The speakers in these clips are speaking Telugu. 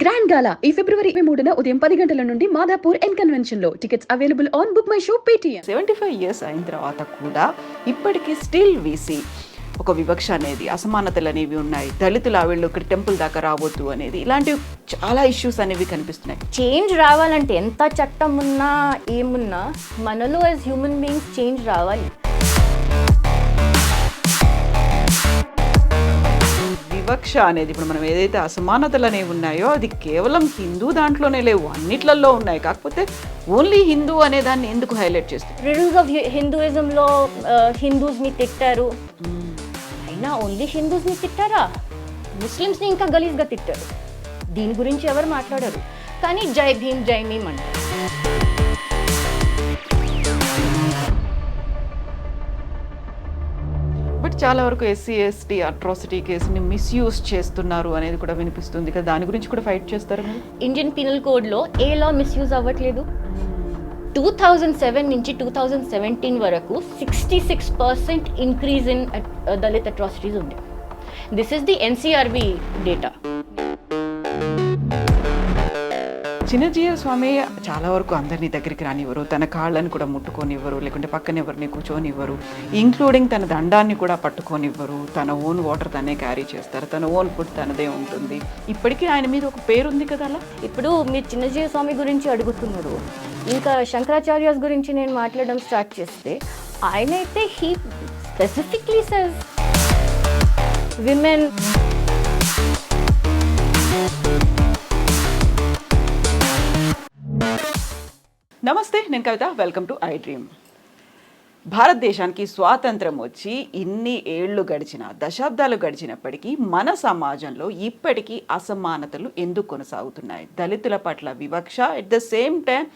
గ్రాండ్ గాలా ఈ ఫిబ్రవరి 23న ఉదయం 10 గంటల నుండి మాదాపూర్ ఎన్ కన్వెన్షన్ లో. Tickets available on book my show Paytm. 75 years అయిన తర్వాత కూడా ఇప్పటికీ స్టిల్ వీసీ ఒక వివక్ష అనేది, అసమానతలు అనేవి ఉన్నాయి. దళితులు వీళ్ళు ఇక్కడ టెంపుల్ దాకా రావద్దు అనేది, ఇలాంటివి చాలా ఇష్యూస్ అనేవి కనిపిస్తున్నాయి. చేంజ్ రావాలంటే ఎంత చట్టం ఉన్నా ఏమున్నా మనలో యాజ్ హ్యూమన్ బీయింగ్స్ చేంజ్ రావాలి. వివక్ష అనేది, ఇప్పుడు మనం ఏదైతే అసమానతలు అనేవి ఉన్నాయో అది కేవలం హిందూ దాంట్లోనే లేవు, అన్నిట్లలో ఉన్నాయి. కాకపోతే ఓన్లీ హిందూ అనే దాన్ని ఎందుకు హైలైట్ చేస్తారు? రిడల్స్ ఆఫ్ హిందూయిజంలో హిందూస్ని తిట్టారు, అయినా ఓన్లీ హిందూస్ని తిట్టారా? ముస్లిమ్స్ని ఇంకా గలీజ్గా తిట్టారు. దీని గురించి ఎవరు మాట్లాడారు? కానీ జై భీమ్ జై మీమ్ అంటారు. బట్ చాలా వరకు ఎస్సీ ఎస్టీ అట్రాసిటీ కేసుని మిస్యూజ్ చేస్తున్నారు అనేది కూడా వినిపిస్తుంది కదా, దాని గురించి కూడా ఫైట్ చేస్తారు మీరు? ఇండియన్ పీనల్ కోడ్లో ఏ లా మిస్యూజ్ అవ్వట్లేదు. 2007 నుంచి 2017 వరకు 66% ఇంక్రీజ్ ఇన్ దళిత్ అట్రాసిటీస్ ఉంది. This is the NCRB data. Chinnajeeva Swami చాలా వరకు అందరినీ దగ్గరికి రానివ్వరు, తన కాళ్ళని కూడా ముట్టుకోనివ్వరు, లేకుంటే పక్కన ఎవరిని కూర్చోనివ్వరు, ఇంక్లూడింగ్ తన దండాన్ని కూడా పట్టుకోనివ్వరు. తన ఓన్ వాటర్ తనే క్యారీ చేస్తారు, తన ఓన్ ఫుడ్ తనదే ఉంటుంది. ఇప్పటికీ ఆయన మీద ఒక పేరు ఉంది కదా. అలా ఇప్పుడు మీరు చిన్నజీవ స్వామి గురించి అడుగుతున్నారు, ఇంకా శంకరాచార్యాస్ గురించి నేను మాట్లాడడం స్టార్ట్ చేస్తే ఆయన అయితే హీ స్పెసిఫిక్లీ సెస్ విమెన్. నమస్తే, నేను కవిత. Welcome to iDream. భారతదేశానికి స్వాతంత్రం వచ్చి ఇన్ని ఏళ్ళు గడిచిన, దశాబ్దాలు గడిచినప్పటికీ మన సమాజంలో ఇప్పటికీ అసమానతలు ఎందుకు కొనసాగుతున్నాయి? దళితుల పట్ల వివక్ష, ఎట్ ద సేమ్ టైం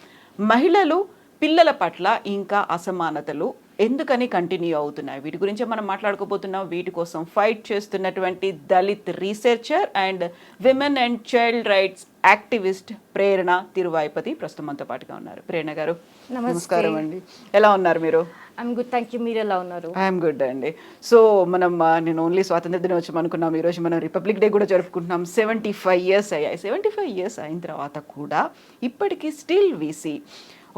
మహిళలు, పిల్లల పట్ల ఇంకా అసమానతలు ఎందుకని కంటిన్యూ అవుతున్నాయి? వీటి గురించి మనం మాట్లాడుకోబోతున్నాం. వీటి కోసం ఫైట్ చేస్తున్నటువంటి Dalit researcher and women and child rights activist Prerana Tiruvaipati ప్రస్తుతం మనతో పాటుగా ఉన్నారు. ప్రేరణ గారు నమస్కారం అండి. ఎలా ఉన్నారు మీరు? I'm good, thank you. మీరు ఎలా ఉన్నారు? ఐఎమ్ గుడ్ అండి. సో నేను ఓన్లీ స్వాతంత్ర దినోత్సవం అనుకున్నాం, ఈరోజు మనం రిపబ్లిక్ డే కూడా జరుపుకుంటున్నాం. 75 years అయ్యాయి. 75 years అయిన తర్వాత కూడా ఇప్పటికీ స్టిల్ వీసీ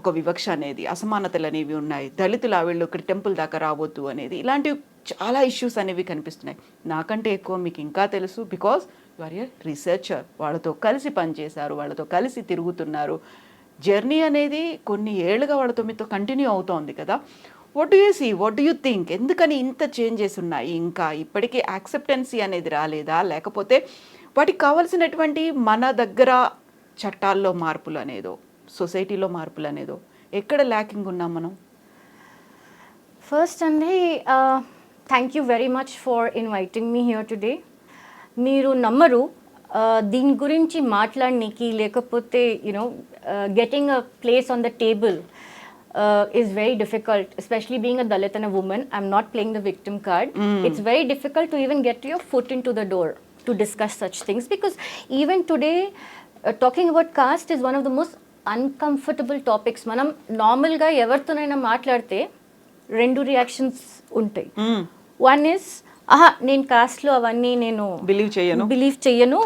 ఒక వివక్ష అనేది, అసమానతలు అనేవి ఉన్నాయి. దళితులు వీళ్ళు ఇక్కడ టెంపుల్ దాకా రావద్దు అనేది, ఇలాంటివి చాలా ఇష్యూస్ అనేవి కనిపిస్తున్నాయి. నాకంటే ఎక్కువ మీకు ఇంకా తెలుసు, because you are a researcher. వాళ్ళతో కలిసి పనిచేశారు, వాళ్ళతో కలిసి తిరుగుతున్నారు. జర్నీ అనేది కొన్ని ఏళ్ళుగా వాళ్ళతో మీతో కంటిన్యూ అవుతోంది కదా. What do you see, what do you think? ఎందుకని ఇంత చేంజెస్ ఉన్నాయి? ఇంకా ఇప్పటికీ యాక్సెప్టెన్సీ అనేది రాలేదా? లేకపోతే వాటికి కావాల్సినటువంటి మన దగ్గర చట్టాల్లో మార్పులు అనేదో, సొసైటీలో మార్పులు అనేదో ఎక్కడ ల్యాకింగ్ ఉన్నాం మనం? ఫస్ట్ అండి, thank you very much for inviting me here today. మీరు నమ్మరు, దీని గురించి మాట్లాడడానికి, లేకపోతే you know getting a place on the table is very difficult, especially being a Dalit and a woman. I'm not playing the victim card. It's very difficult to even get your foot into the door to discuss such things, because even today talking about caste is one of the most uncomfortable topics. మనం నార్మల్గా ఎవరితోనైనా మాట్లాడితే రెండు రియాక్షన్స్ ఉంటాయి. వన్ ఇస్, నేను కాస్ట్లో అవన్నీ నేను బిలీవ్ చెయ్యను,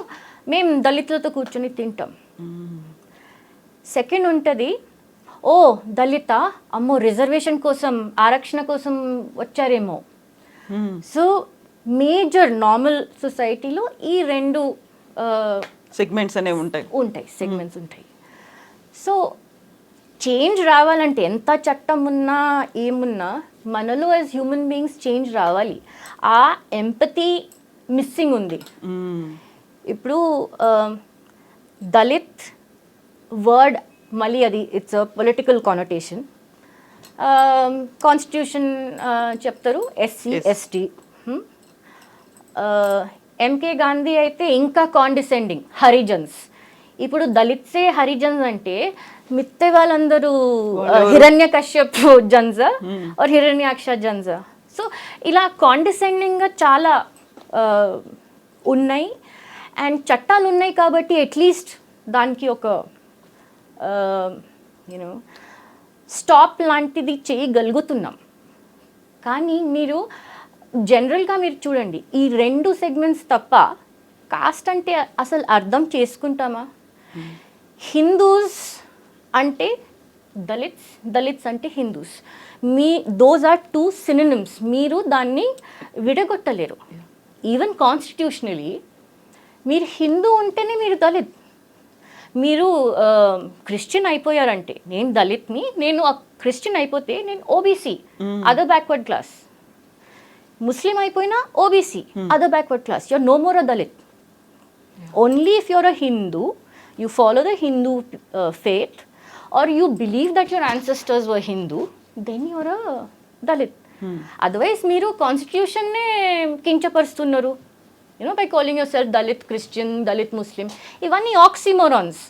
మేము దళితులతో కూర్చొని తింటాం. సెకండ్ ఉంటుంది, ఓ దళిత, అమ్మో రిజర్వేషన్ కోసం, ఆరక్షణ కోసం వచ్చారేమో. సో మేజర్ నార్మల్ సొసైటీలో ఈ రెండు సెగ్మెంట్స్ అనేవి సెగ్మెంట్స్ ఉంటాయి. సో చేంజ్ రావాలంటే ఎంత చట్టం ఉన్నా ఏమున్నా మనలో యాజ్ హ్యూమన్ బీయింగ్స్ చేంజ్ రావాలి. ఆ ఎంపతి మిస్సింగ్ ఉంది. ఇప్పుడు దళిత్ వర్డ్ మళ్ళీ అది it's a political connotation. Constitution చెప్తారు ఎస్సీ ఎస్టీ. ఎంకే గాంధీ అయితే ఇంకా కాండిసెండింగ్, హరిజన్స్. ఇప్పుడు దళిత్సే హరిజన్స్ అంటే మిగతా వాళ్ళందరూ హిరణ్యకశ్యప్ జన్జా ఆర్ హిరణ్యాక్ష జన్జా. సో ఇలా కాండిసెండింగ్గా చాలా ఉన్నాయి. అండ్ చట్టాలు ఉన్నాయి కాబట్టి అట్లీస్ట్ దానికి ఒక యూనో స్టాప్ లాంటిది చేయగలుగుతున్నాం. కానీ మీరు జనరల్గా మీరు చూడండి, ఈ రెండు సెగ్మెంట్స్ తప్ప కాస్ట్ అంటే అసలు అర్థం చేసుకుంటామా? హిందూస్ అంటే దళిత్స్, దళిత్స్ అంటే Hindus. Those are two synonyms. మీరు దాన్ని విడగొట్టలేరు. ఈవెన్ కాన్స్టిట్యూషనలీ మీరు హిందూ ఉంటేనే మీరు దళిత్. మీరు క్రిస్టియన్ అయిపోయారంటే, నేను దళిత్ని, నేను క్రిస్టియన్ అయిపోతే నేను OBC, other backward class. Muslim అయిపోయినా OBC, other backward class. You're no more a Dalit. Only if you're a Hindu, you follow the Hindu faith, or you believe that your ancestors were Hindu, then you're a Dalit. Otherwise, మీరు కాన్స్టిట్యూషన్నే కించపరుస్తున్నారు, by calling yourself Dalit Christian, Dalit Muslim. ఇవన్నీ ఆక్సిమోరాన్స్.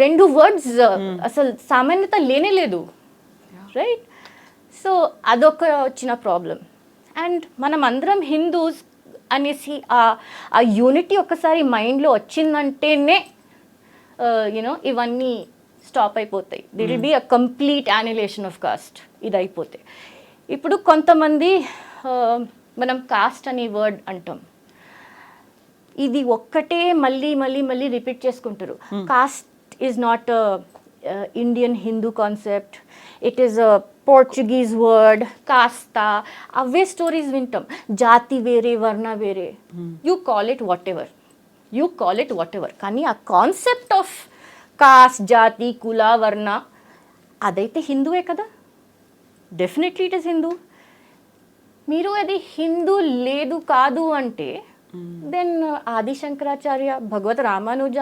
రెండు వర్డ్స్ అసలు సామాన్యత లేనే లేదు, రైట్? సో అదొక వచ్చిన ప్రాబ్లం. అండ్ మనం అందరం హిందూస్ అనేసి ఆ యూనిటీ ఒక్కసారి మైండ్లో వచ్చిందంటేనే ఇవన్నీ స్టాప్ అయిపోతాయి. This'll will be a complete annihilation of caste. ఇది అయిపోతే ఇప్పుడు కొంతమంది మనం కాస్ట్ అనే వర్డ్ అంటాం, ఇది ఒక్కటే మళ్ళీ మళ్ళీ మళ్ళీ రిపీట్ చేసుకుంటారు. Cost is not Indian Hindu concept, it is a Portuguese word కాస్తా. అవే స్టోరీస్ వింటాం. జాతి వేరే, వర్ణ వేరే. You call it what ever, కానీ ఆ కాన్సెప్ట్ ఆఫ్ కాస్ట్, జాతి, కుల, వర్ణ అదైతే హిందువే కదా. Definitely it is Hindu. మీరు అది హిందూ లేదు కాదు అంటే దెన్ ఆది శంకరాచార్య, భగవత్ రామానుజ,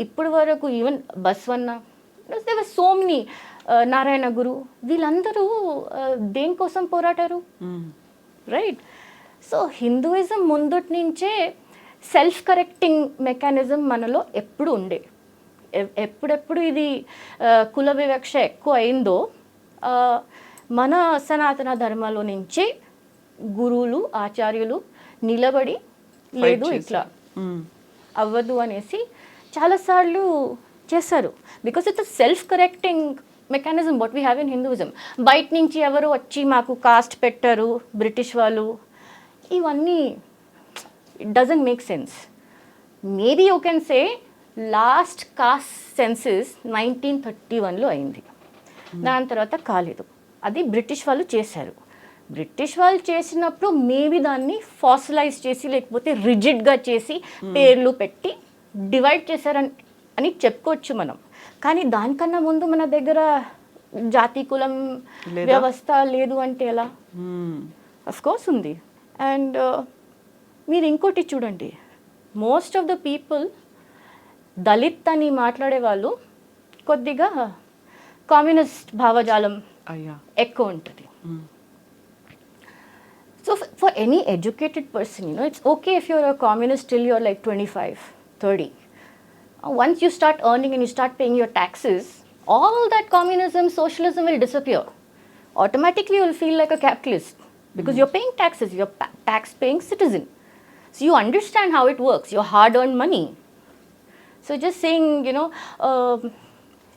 ఇప్పటి వరకు ఈవెన్ బస్వన్న, దేవర్ సో మెనీ, నారాయణ గురు, వీళ్ళందరూ దేనికోసం పోరాటారు, రైట్? సో హిందూయిజం ముందటి నుంచే సెల్ఫ్ కరెక్టింగ్ మెకానిజం మనలో ఎప్పుడు ఉండే. ఎప్పుడెప్పుడు ఇది కుల వివక్ష ఎక్కువ అయిందో, మన సనాతన ధర్మంలో నుంచి గురువులు, ఆచార్యులు నిలబడి లేదు ఇట్లా అవ్వదు అనేసి చాలాసార్లు చేశారు. Because it's self correcting mechanism what we have in Hinduism. బయట నుంచి ఎవరు వచ్చి మాకు కాస్ట్ పెట్టారు, బ్రిటిష్ వాళ్ళు, ఇవన్నీ it doesn't make sense. Maybe you can say last caste census 1931లో అయింది. దాని తర్వాత కాలేదు. అది బ్రిటిష్ వాళ్ళు చేశారు. బ్రిటిష్ వాళ్ళు చేసినప్పుడు మేబీ దాన్ని ఫాసిలైజ్ చేసి, లేకపోతే రిజిడ్గా చేసి, పేర్లు పెట్టి డివైడ్ చేశారని చెప్పుకోవచ్చు మనం. కానీ దానికన్నా ముందు మన దగ్గర జాతి కులం వ్యవస్థ లేదు అంటే ఎలా? అఫ్ కోర్స్ ఉంది. అండ్ మీరు ఇంకోటి చూడండి, most of the people Dalit అని మాట్లాడే వాళ్ళు కొద్దిగా కమ్యూనిస్ట్ భావజాలం ఎక్కువ ఉంటుంది. So for any educated person, it's okay if you're a communist till you're like 25, 30. Once you start earning and you start paying your taxes, all that communism, socialism will disappear. Automatically you will feel like a capitalist because you're paying taxes, you're tax-paying citizen. So you understand how it works, your hard-earned money. So just saying,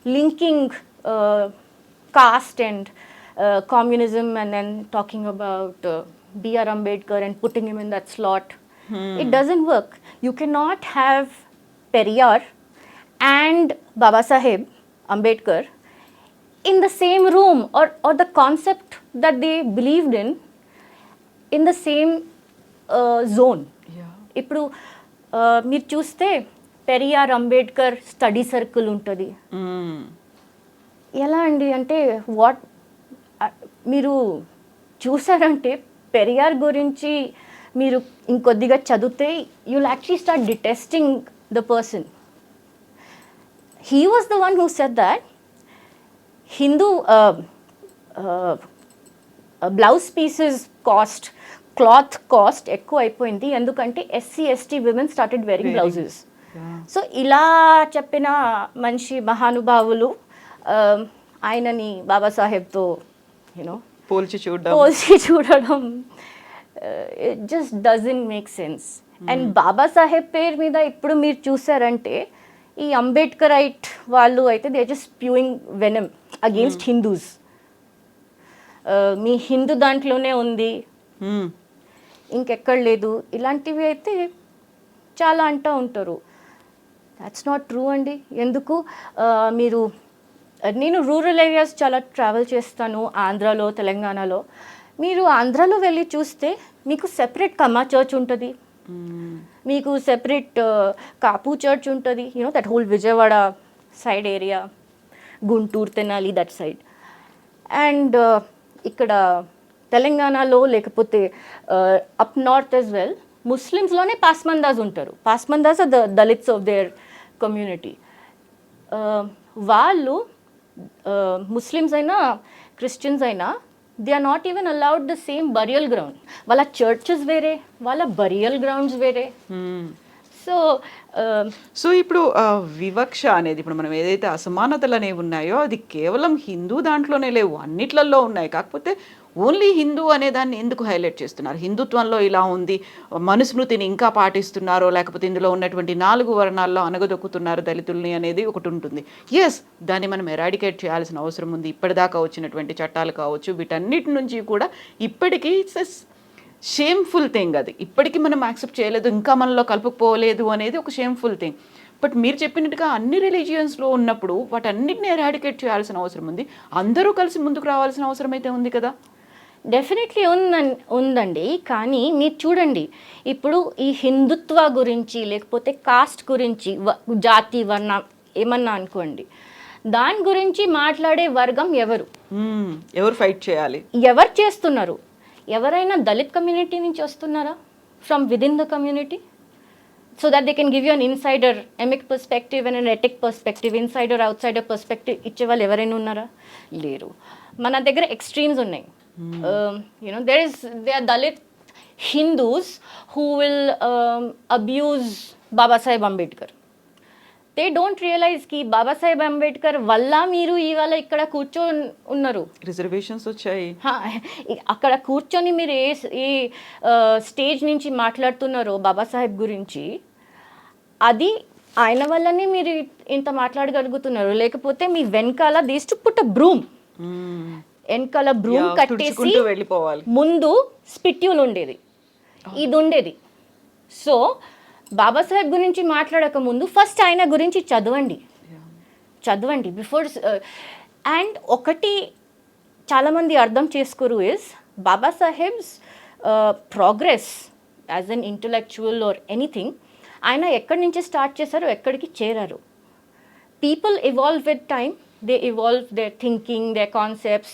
linking caste and communism and then talking about B.R. Ambedkar and putting him in that slot, it doesn't work. You cannot have Periyar and Baba Saheb Ambedkar in the same room, or the concept that they believed in the same zone. ఇప్పుడు మీరు చూస్తే పెరియార్ అంబేద్కర్ స్టడీ సర్కిల్ ఉంటుంది. ఎలా అండి అంటే మీరు చూసారంటే పెరియార్ గురించి మీరు ఇంకొద్దిగా చదివితే you will actually start detesting the person. He was the one who said that Hindu blouse pieces cost, cloth cost ఎక్కువ అయిపోయింది ఎందుకంటే SC ST women started wearing blouses. So ఇలా చెప్పిన మనిషి మహానుభావులు ఆయనని బాబాసాహెబ్తో పోల్చి చూడడం it just doesn't make sense. And Babasaheb పేరు మీద ఇప్పుడు మీరు చూసారంటే ఈ అంబేద్కరైట్ వాళ్ళు అయితే they just spewing venom against Hindus. మీ హిందూ దాంట్లోనే ఉంది, ఇంకెక్కడ లేదు. ఇలాంటివి అయితే చాలా అంటూ ఉంటారు. దాట్స్ నాట్ ట్రూ అండి. ఎందుకు మీరు నేను రూరల్ ఏరియాస్ చాలా ట్రావెల్ చేస్తాను, ఆంధ్రాలో, తెలంగాణలో. మీరు ఆంధ్రాలో వెళ్ళి చూస్తే మీకు సెపరేట్ కమ్మా చర్చ్ ఉంటుంది, మీకు సెపరేట్ కాపు చర్చ్ ఉంటుంది, that whole Vijayawada side area, Guntur, Tenali, that side. And ఇక్కడ తెలంగాణలో లేకపోతే అప్ నార్త్ యాజ్ వెల్ ముస్లిమ్స్లోనే పాస్మందాస్ ఉంటారు. Pasmandas are the Dalits of their community. వాళ్ళు ముస్లిమ్స్ అయినా క్రిస్టియన్స్ అయినా they are not even allowed the same burial ground. వాళ్ళ చర్చెస్ వేరే, వాళ్ళ బరియల్ గ్రౌండ్స్ వేరే. సో ఇప్పుడు వివక్ష అనేది, ఇప్పుడు మనం ఏదైతే అసమానతలు అనేవి ఉన్నాయో అది కేవలం హిందూ దాంట్లోనే లేవు, అన్నిట్లలో ఉన్నాయి. కాకపోతే ఓన్లీ హిందూ అనే దాన్ని ఎందుకు హైలైట్ చేస్తున్నారు? హిందుత్వంలో ఇలా ఉంది, మనుస్మృతిని ఇంకా పాటిస్తున్నారో, లేకపోతే ఇందులో ఉన్నటువంటి 4 వర్ణాల్లో అనగదొక్కుతున్నారు దళితుల్ని అనేది ఒకటి ఉంటుంది. ఎస్, దాన్ని మనం ఎరాడికేట్ చేయాల్సిన అవసరం ఉంది. ఇప్పటిదాకా వచ్చినటువంటి చట్టాలు కావచ్చు, వీటన్నిటి నుంచి కూడా ఇప్పటికీ షేమ్ఫుల్ థింగ్ అది. ఇప్పటికీ మనం యాక్సెప్ట్ చేయలేదు, ఇంకా మనలో కలుపుకోలేదు అనేది ఒక షేమ్ఫుల్ థింగ్. బట్ మీరు చెప్పినట్టుగా అన్ని రిలీజియన్స్లో ఉన్నప్పుడు వాటన్నిటిని ఎరాడికేట్ చేయాల్సిన అవసరం ఉంది. అందరూ కలిసి ముందుకు రావాల్సిన అవసరం అయితే ఉంది కదా. డెఫినెట్లీ ఉందండి. కానీ మీరు చూడండి, ఇప్పుడు ఈ హిందుత్వ గురించి లేకపోతే కాస్ట్ గురించి, జాతి, వర్ణం ఏమన్నా అనుకోండి, దాని గురించి మాట్లాడే వర్గం ఎవరు ఫైట్ చేయాలి? ఎవరు చేస్తున్నారు? ఎవరైనా దళిత్ కమ్యూనిటీ నుంచి వస్తున్నారా? From within the community, so that they can give you an insider emic perspective and an etic perspective, insider outsider perspective ఇచ్చేవాళ్ళు ఎవరైనా ఉన్నారా? లేరు. మన దగ్గర ఎక్స్ట్రీమ్స్ ఉన్నాయి. there are Dalit Hindus who will abuse Baba Saheb Ambedkar. They don't realize ki Baba Saheb Ambedkar valla మీరు ఇవాళ ఇక్కడ కూర్చొని ఉన్నారు. రిజర్వేషన్స్ వచ్చాయి. అక్కడ కూర్చొని మీరు ఏ స్టేజ్ నుంచి మాట్లాడుతున్నారో బాబా సాహెబ్ గురించి, అది ఆయన వల్లనే మీరు ఇంత మాట్లాడగలుగుతున్నారు. లేకపోతే మీ వెనకాల this to put a broom, వెనకాల బ్రూమ్ కట్టేసి ముందు స్పిట్యూల్ ఉండేది, ఇది ఉండేది. సో బాబాసాహెబ్ గురించి మాట్లాడక ముందు ఫస్ట్ ఆయన గురించి చదవండి బిఫోర్. అండ్ ఒకటి చాలామంది అర్థం చేసుకోరు is Babasaheb's progress as an intellectual or anything, ఆయన ఎక్కడి నుంచి స్టార్ట్ చేశారో ఎక్కడికి చేరారు. People evolve with time, they evolve their thinking, their concepts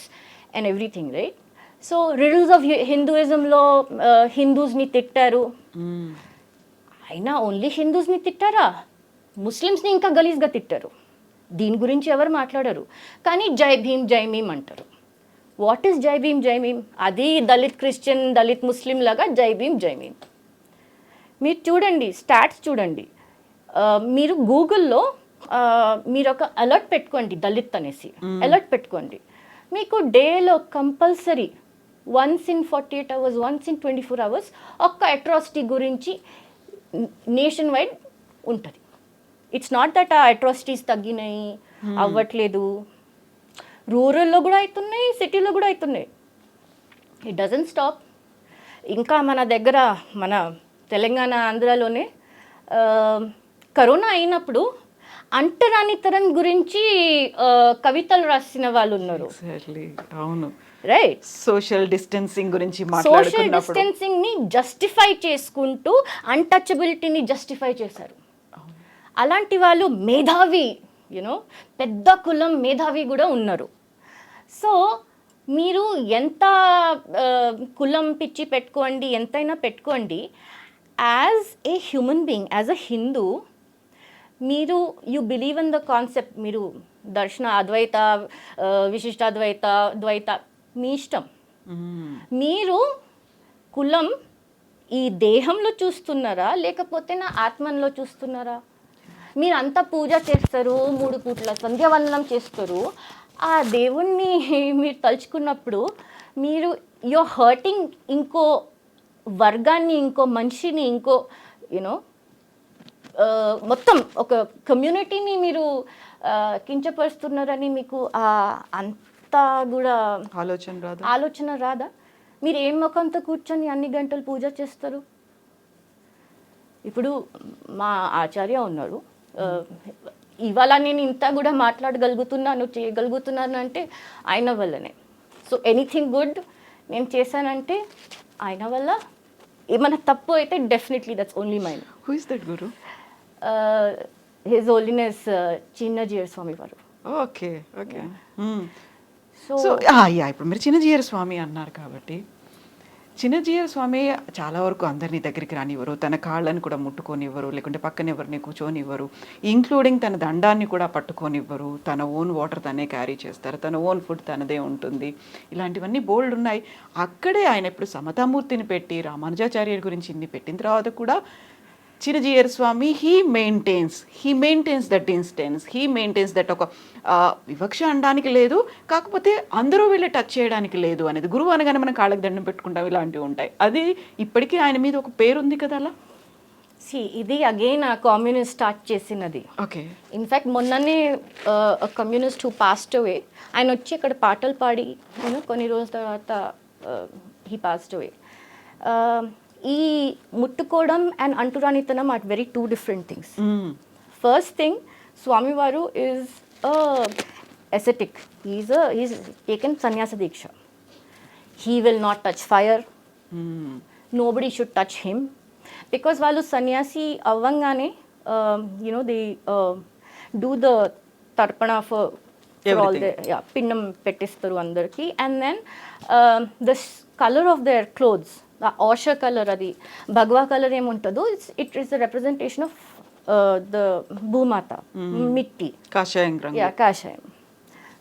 and everything, right? So riddles of Hinduism lo Hindus ni tittaru, aina only Hindus ni tittara, Muslims ni inka galiz ga tittaru. Deen gurinchi evaru matladaru, kani jai bhim antaru. What is jai bhim? adi Dalit Christian, Dalit Muslim laga jai bhim. మీరు చూడండి, స్టాట్స్ చూడండి. మీరు గూగుల్లో మీరు ఒక అలర్ట్ పెట్టుకోండి, దళిత్ అనేసి అలర్ట్ పెట్టుకోండి. మీకు డేలో compulsory once in 48 hours, once in 24 hours ఒక్క అట్రాసిటీ గురించి నేషన్ వైడ్ ఉంటుంది. ఇట్స్ నాట్ దట్ ఆ అట్రాసిటీస్ తగ్గినాయి, అవ్వట్లేదు. రూరల్లో కూడా అవుతున్నాయి, సిటీలో కూడా అవుతున్నాయి. It doesn't stop. ఇంకా మన దగ్గర మన తెలంగాణ, ఆంధ్రాలోనే కరోనా అయినప్పుడు అంటరానితనం గురించి కవితలు రాసిన వాళ్ళు ఉన్నారు. అవును, రైట్. సోషల్ డిస్టెన్సింగ్ గురించి సోషల్ డిస్టెన్సింగ్ ని జస్టిఫై చేసుకుంటూ అన్టచబిలిటీని జస్టిఫై చేశారు. అలాంటి వాళ్ళు మేధావి, పెద్ద కులం మేధావి కూడా ఉన్నారు. సో మీరు ఎంత కులం పిచ్చి పెట్టుకోండి, ఎంతైనా పెట్టుకోండి, as a human being, as a Hindu, మీరు you believe in the concept. మీరు దర్శన, అద్వైత, విశిష్టాద్వైత, ద్వైత మీ ఇష్టం. మీరు కులం ఈ దేహంలో చూస్తున్నారా లేకపోతే నా ఆత్మలో చూస్తున్నారా? మీరు అంతా పూజ చేస్తారు, 3 పూట్ల సంధ్యావందనం చేస్తారు. ఆ దేవుణ్ణి మీరు తలుచుకున్నప్పుడు మీరు యూర్ హర్టింగ్ ఇంకో వర్గాన్ని, ఇంకో మనిషిని, ఇంకో మొత్తం ఒక కమ్యూనిటీని మీరు కించపరుస్తున్నారని మీకు అంతా కూడా ఆలోచన రాదా? మీరు ఏం ముఖంతో కూర్చొని అన్ని గంటలు పూజ చేస్తారు? ఇప్పుడు మా ఆచార్య ఉన్నారు, ఇవాళ నేను ఇంత కూడా మాట్లాడగలుగుతున్నాను, చేయగలుగుతున్నాను అంటే ఆయన వల్లనే. సో ఎనీథింగ్ గుడ్ నేను చేశానంటే ఆయన వల్ల. ఏమైనా తప్పు అయితే definitely that's only mine. Who is that guru? His holiness Chinnajeeyar Swami వారు. Okay okay. సో సో ఇప్పుడు మీరు చిన్నజీయర్ స్వామి అన్నారు కాబట్టి, చిన్నజీయర్ స్వామి చాలా వరకు అందరినీ దగ్గరికి రానివ్వరు, తన కాళ్ళని కూడా ముట్టుకోనివ్వరు, లేకుంటే పక్కన ఎవరిని కూర్చోనివ్వరు, ఇంక్లూడింగ్ తన దండాన్ని కూడా పట్టుకోనివ్వరు, తన ఓన్ వాటర్ తనే క్యారీ చేస్తారు, తన ఓన్ ఫుడ్ తనదే ఉంటుంది. ఇలాంటివన్నీ బోల్డ్ ఉన్నాయి. అక్కడే ఆయన ఇప్పుడు సమతామూర్తిని పెట్టి రామానుజాచార్యుల గురించి ఇన్ని పెట్టిన తర్వాత కూడా Chinnajeeyar Swami he maintains that instance, he maintains that. ఒక వివక్ష అనడానికి లేదు, కాకపోతే అందరూ వెళ్ళి టచ్ చేయడానికి లేదు అనేది. గురువు అనగానే మనం కాళ్ళకి దండం పెట్టుకుంటాం, ఇలాంటివి ఉంటాయి. అది ఇప్పటికీ ఆయన మీద ఒక పేరు ఉంది కదా అలా. ఇది అగైన్ ఆ కమ్యూనిస్ట్ స్టార్ట్ చేసినది. ఓకే. ఇన్ఫ్యాక్ట్ మొన్ననే కమ్యూనిస్ట్ హూ పాస్డ్ అవే, ఆయన వచ్చి ఇక్కడ పాటలు పాడి కొన్ని రోజుల తర్వాత హీ పాస్డ్ అవే. ఈ ముట్టుకోవడం అండ్ అంటురానితనం are very two different things. First thing, స్వామివారు is ascetic. He's taken sannyasa diksha. He will not touch fire. Nobody should touch him, because వాళ్ళు సన్యాసి అవ్వంగానే they do the tarpana for all the పిండం పెట్టిస్తారు అందరికి. And then the color of their clothes, the osha color, అది భగవా కలర్ ఏముంటుందో, it is a representation of the భూమాత, మిట్టి, కాషాయం రంగు. కాషాయం.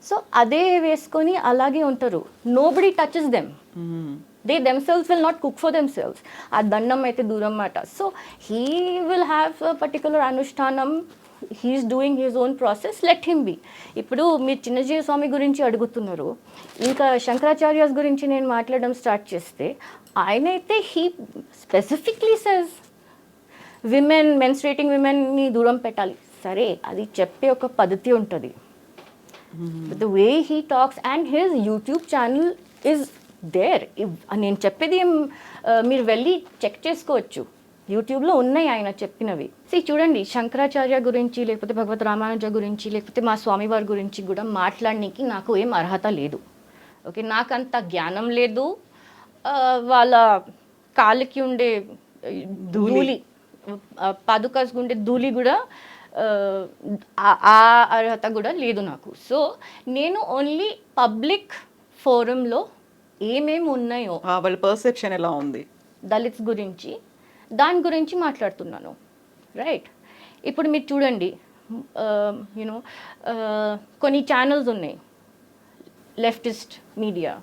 సో అదే వేసుకొని అలాగే ఉంటారు. Nobody touches them. They themselves will not cook for themselves. ఆ దండం అయితే దూరం మాట. So he will have a particular అనుష్ఠానం, he's doing his own process, let him be. ఇప్పుడు మీరు చిన్నజీవ స్వామి గురించి అడుగుతున్నారు, ఇంకా శంకరాచార్యాస్ గురించి నేను మాట్లాడడం స్టార్ట్ చేస్తే, ఆయనైతే he specifically says women, menstruating విమెన్ని దూరం పెట్టాలి. సరే, అది చెప్పే ఒక పద్ధతి ఉంటుంది. The way he talks and his YouTube channel is there. నేను చెప్పేది మీరు వెళ్ళి చెక్ చేసుకోవచ్చు, యూట్యూబ్లో ఉన్నాయి ఆయన చెప్పినవి. చూడండి, శంకరాచార్య గురించి, లేకపోతే భగవత్ రామానుజ గురించి, లేకపోతే మా స్వామివారి గురించి కూడా మాట్లాడడానికి నాకు ఏం అర్హత లేదు. ఓకే, నాకంత జ్ఞానం లేదు. వాళ్ళ కాళ్ళకి ఉండే ధూళి, పాదుకాస్ ఉండే ధూళి కూడా ఆ అర్హత కూడా లేదు నాకు. సో నేను ఓన్లీ పబ్లిక్ ఫోరంలో ఏమేమి ఉన్నాయో, వాళ్ళ పర్సెప్షన్ ఎలా ఉంది దళిత్స్ గురించి, దాని గురించి మాట్లాడుతున్నాను. రైట్. ఇప్పుడు మీరు చూడండి, యూనో కొన్ని ఛానల్స్ ఉన్నాయి, లెఫ్టిస్ట్ మీడియా,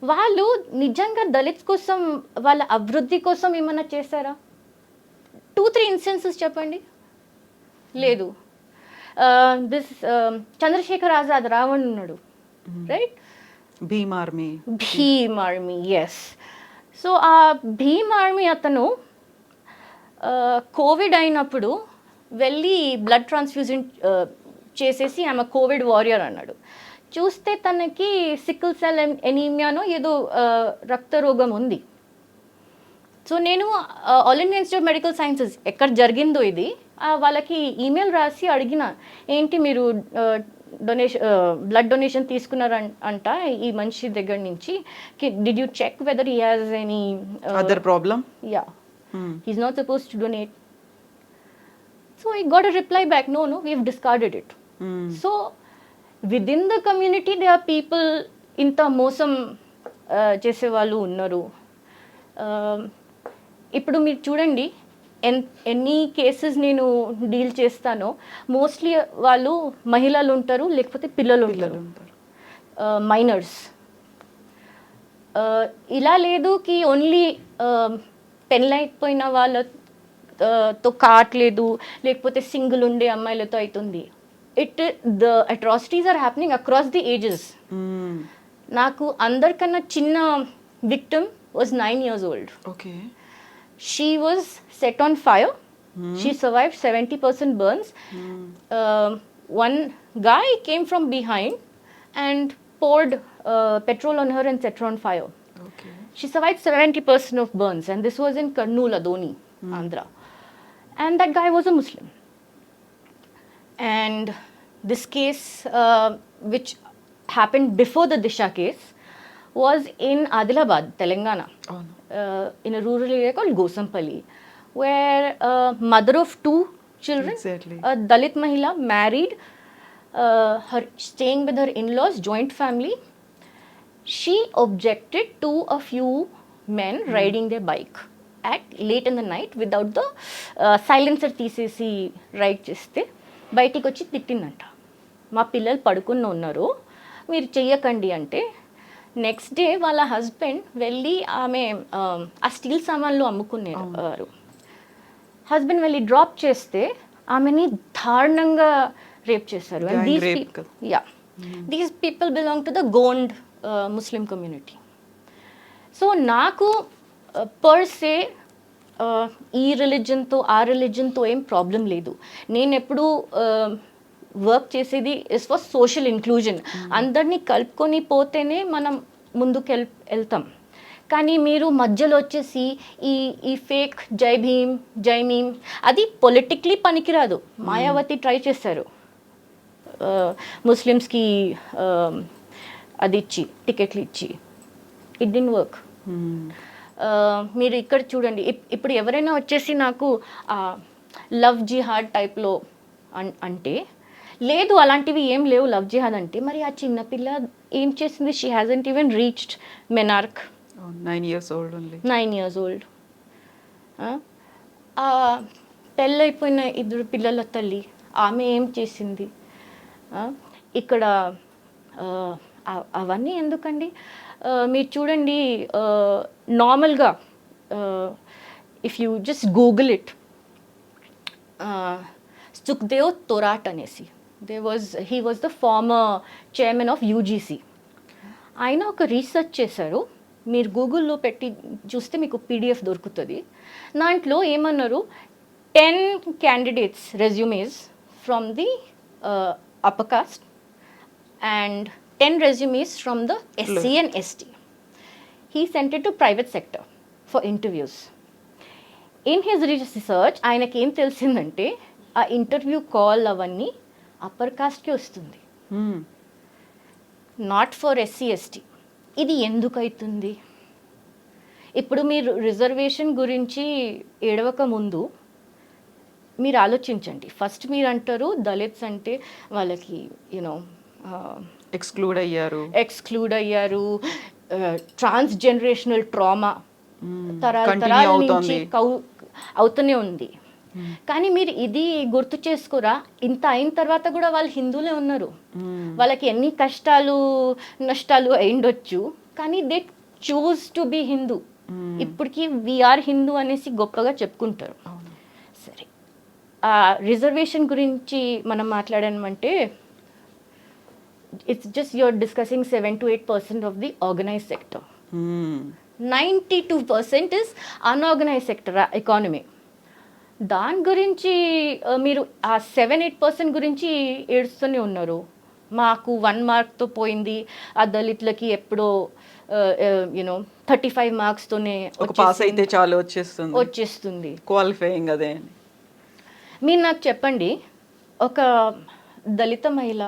వాళ్ళు నిజంగా దళిత్స్ కోసం, వాళ్ళ అభివృద్ధి కోసం ఏమన్నా చేశారా? 2-3 ఇన్స్టెన్సెస్ చెప్పండి. లేదు. దిస్ చంద్రశేఖర్ ఆజాద్, రావణ్ ఉన్నాడు, right? Bhim army, yes. So ఆ భీమ్ ఆర్మీ అతను కోవిడ్ అయినప్పుడు వెళ్ళి బ్లడ్ ట్రాన్స్ఫ్యూజన్ చేసేసి ఆమె కోవిడ్ వారియర్ అన్నాడు. చూస్తే తనకి సికిల్ సెల్ ఎనీమియానో ఏదో రక్త రోగం ఉంది. సో నేను all India institute of medical sciences ఎక్కడ జరిగిందో ఇది, వాళ్ళకి ఈమెయిల్ రాసి అడిగిన, ఏంటి మీరు బ్లడ్ డొనేషన్ తీసుకున్నారంట ఈ మనిషి దగ్గర నుంచి, did you check whether he has any other problem? Yeah, he's not suppose to donate. So I got a reply back, no we have discarded it. So within the community they are people, ఇంత మోసం చేసేవాళ్ళు ఉన్నారు. ఇప్పుడు మీరు చూడండి, ఎన్ని కేసెస్ నేను డీల్ చేస్తానో మోస్ట్లీ వాళ్ళు మహిళలు ఉంటారు, లేకపోతే పిల్లలు ఉంటారు, మైనర్స్. ఇలా లేదు కి ఓన్లీ పెళ్ళైపోయిన వాళ్ళతో కావట్లేదు, లేకపోతే సింగిల్ ఉండే అమ్మాయిలతో అవుతుంది. The atrocities are happening across the ages. నాకు అందరికన్నా చిన్న victim was 9 years old. Okay. She was set on fire. She survived 70% burns. One guy came from behind and poured petrol on her and set her on fire. Okay. She survived 70% of burns, and this was in Kurnool, Adoni. Andhra. And that guy was a Muslim. And this case, which happened before the Disha case, was in Adilabad, Telangana, in a rural area called Gosampalli, where a mother of two children, Exactly. a Dalit Mahila, married, her staying with her in-laws, joint family. She objected to a few men riding their bike at late in the night without the silencer తీసేసి రైడ్ చేస్తే బయటికి వచ్చి తిట్టిందంట. మా పిల్లలు పడుకుని ఉన్నారు, మీరు చెయ్యకండి అంటే నెక్స్ట్ డే వాళ్ళ హస్బెండ్ వెళ్ళి ఆమె ఆ స్టీల్ సామాన్లు అమ్ముకునేవారు. హస్బెండ్ వెళ్ళి డ్రాప్ చేస్తే ఆమెని దారుణంగా రేప్ చేశారు. These people belong to the Gond Muslim community. So నాకు పర్ సే ఈ రిలీజన్తో ఆ రిలీజన్తో ఏం ప్రాబ్లం లేదు. నేను ఎప్పుడు వర్క్ చేసేది ఇస్ ఫర్ సోషల్ ఇంక్లూజన్. అందరినీ కలుపుకొని పోతేనే మనం ముందుకు వెళ్తాం. కానీ మీరు మధ్యలో వచ్చేసి ఈ ఫేక్ జై భీమ్ జై మీమ్ అది పొలిటిక్లీ పనికిరాదు. మాయావతి ట్రై చేశారు ముస్లిమ్స్కి అది ఇచ్చి టికెట్లు ఇచ్చి, ఇట్ డిడ్ంట్ వర్క్. మీరు ఇక్కడ చూడండి, ఇప్పుడు ఎవరైనా వచ్చేసి నాకు లవ్ జిహాద్ టైప్లో అంటే లేదు, అలాంటివి ఏం లేవు లవ్ జిహాద్ అంటే, మరి ఆ చిన్నపిల్ల ఏం చేసింది? She hasn't even reached menarche, 9 years old only. 9 years old. పెళ్ళైపోయిన 2 పిల్లల తల్లి ఆమె ఏం చేసింది? ఇక్కడ అవన్నీ ఎందుకండి? మీరు చూడండి, నార్మల్గా if you just Google it, Sukhadeo Thorat అనేసి, he was the former chairman of UGC. ఆయన ఒక రీసెర్చ్ చేశారు, మీరు గూగుల్లో పెట్టి చూస్తే మీకు పీడిఎఫ్ దొరుకుతుంది. దాంట్లో ఏమన్నారు, 10 candidates resumes from the upper caste and 10 resumes from the SC and ST. He sent it to private sector for interviews. In his research, ఆయనకి ఏం తెలిసిందంటే ఆ ఇంటర్వ్యూ కాల్ అవన్నీ అప్పర్ కాస్ట్కి వస్తుంది, నాట్ ఫర్ SC ST. ఇది ఎందుకు అవుతుంది? ఇప్పుడు మీరు రిజర్వేషన్ గురించి ఏడవక ముందు మీరు ఆలోచించండి. ఫస్ట్ మీరు అంటారు దళిత్స్ అంటే వాళ్ళకి యూనో ఎక్స్క్లూడ్ అయ్యారు, ట్రాన్స్ జనరేషనల్ ట్రామా తరాల నుంచి అవుతూనే ఉంది. కానీ మీరు ఇది గుర్తు చేసుకోరా, ఇంత అయిన తర్వాత కూడా వాళ్ళు హిందువులే ఉన్నారు. వాళ్ళకి ఎన్ని కష్టాలు నష్టాలు అయిండొచ్చు, కానీ they choose to be Hindu. ఇప్పటికీ వీఆర్ హిందూ అనేసి గొప్పగా చెప్పుకుంటారు. సరే, రిజర్వేషన్ గురించి మనం మాట్లాడామంటే it's just you're discussing 7 to 8% of the organized sector. 92% is unorganized sector economy. దాని గురించి మీరు ఆ 7-8% గురించి ఏడుస్తూనే ఉన్నారు. మాకు 1 మార్క్తో పోయింది, ఆ దళితులకి ఎప్పుడో 35 మార్క్స్తోనే పాస్ అయితే చాలు వచ్చేస్తుంది క్వాలిఫైయింగ్. అదే మీరు నాకు చెప్పండి, ఒక దళిత మహిళ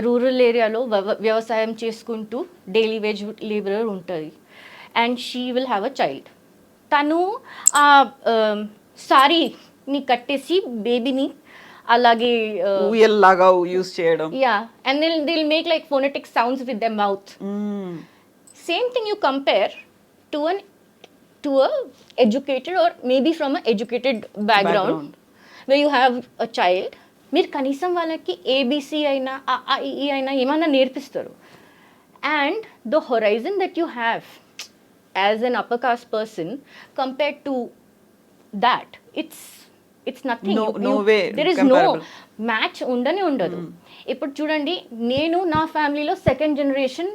రూరల్ ఏరియాలో వ్యవసాయం చేసుకుంటూ డైలీ వేజ్ లేబరర్ ఉంటుంది, and she will have a child. తను ఆ సారీని కట్టేసి బేబీని అలాగే లాగా యూస్ చేయడం, and they'll make like phonetic sounds with their mouth. Same thing you compare to a educated or maybe from an educated background where you have a child. మీరు కనీసం వాళ్ళకి ABC అయినా ఈ అయినా ఏమన్నా నేర్పిస్తారు. And the horizon that you have as an upper caste person compared to that, it's nothing. There is no match ఉండదు. ఇప్పుడు చూడండి, నేను నా ఫ్యామిలీలో 2nd generation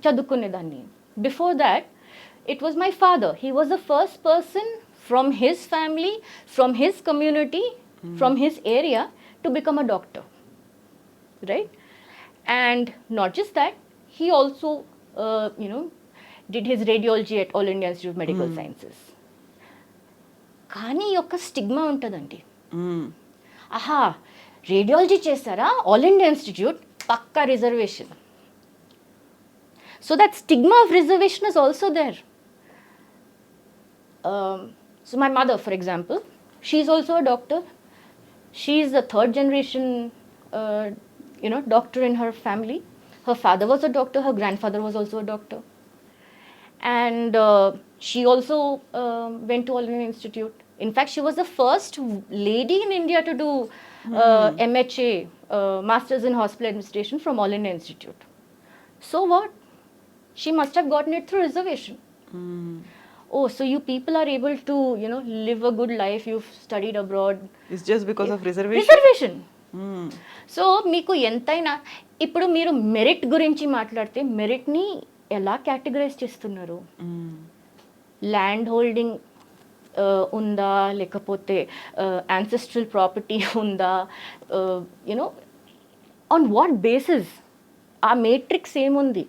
చదువుకునేదాన్ని. Before that it was my father. He was the first person from his family, from his community, from his area to become a doctor, right? And not just that, he also did his radiology at All India Institute of Medical Sciences. కానీ ఒక స్టిగ్మా ఉంటుందండి. మ్మ్. ఆహా, రేడియాలజీ చేస్తారా, ఆల్ ఇండియా ఇన్స్టిట్యూట్, పక్కా reservation. So that stigma of reservation is also there. So my mother, for example, she's also a doctor. She's the third generation, doctor in her family. Her father was a doctor. Her grandfather was also a doctor. And she also went to All India Institute. In fact, she was the first lady in India to do MHA, Masters in Hospital Administration from All India Institute. So what? She must have gotten it through reservation. Oh, so you people are able to, live a good life. You've studied abroad. It's just because of reservation? Reservation. So మీకు ఎంతైనా ఇప్పుడు మీరు మెరిట్ గురించి మాట్లాడితే మెరిట్ని ఎలా కేటగరైజ్ చేస్తున్నారు? ల్యాండ్ హోల్డింగ్ ఉందా, లేకపోతే యాన్సెస్ట్రల్ ప్రాపర్టీ ఉందా, ఆన్ వాట్ బేసిస్? ఆ మేట్రిక్స్ ఏముంది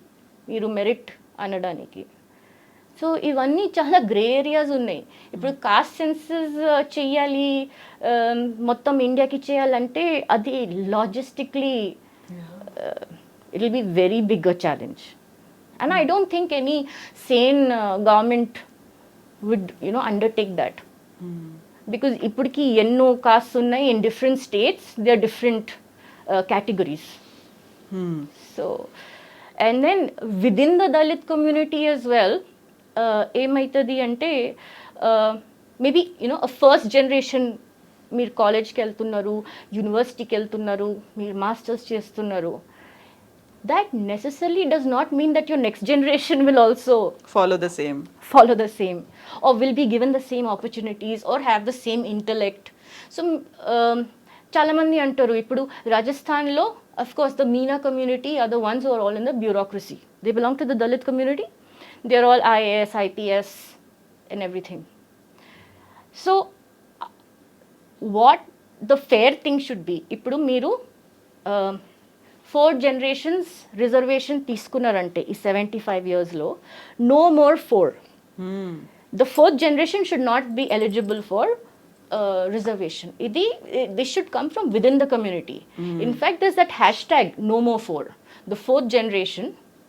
మీరు మెరిట్ అనడానికి? సో ఇవన్నీ చాలా గ్రే ఏరియాస్ ఉన్నాయి. ఇప్పుడు కాస్ట్ సెన్సస్ చెయ్యాలి, మొత్తం ఇండియాకి చేయాలంటే అది logistically it will be very big a challenge. And I don't think any sane government would undertake that. Because ఇప్పటికి ఎన్నో కాస్ట్ ఉన్నాయి in different states, they are different categories. So, and then within the Dalit community as well, ఏమవుతుంది అంటే మేబీ ఫస్ట్ జనరేషన్ మీరు కాలేజ్కి వెళ్తున్నారు, యూనివర్సిటీకి వెళ్తున్నారు, మీరు మాస్టర్స్ చేస్తున్నారు. That necessarily does not mean that your next generation will also follow the same or will be given the same opportunities or have the same intellect. So చాలామంది అంటారు ఇప్పుడు రాజస్థాన్లో of course the Meena community are the ones who are all in the bureaucracy. They belong to the Dalit community. They are all IAS, IPS and everything. So what the fair thing should be, ఇప్పుడు మీరు 4 generations reservation తీసుకున్నారంటే ఈ 75 yearsలో no more 4. The 4th generation should not be eligible for reservation. This should come from within the community. In fact, there's that hashtag no more 4. The 4th generation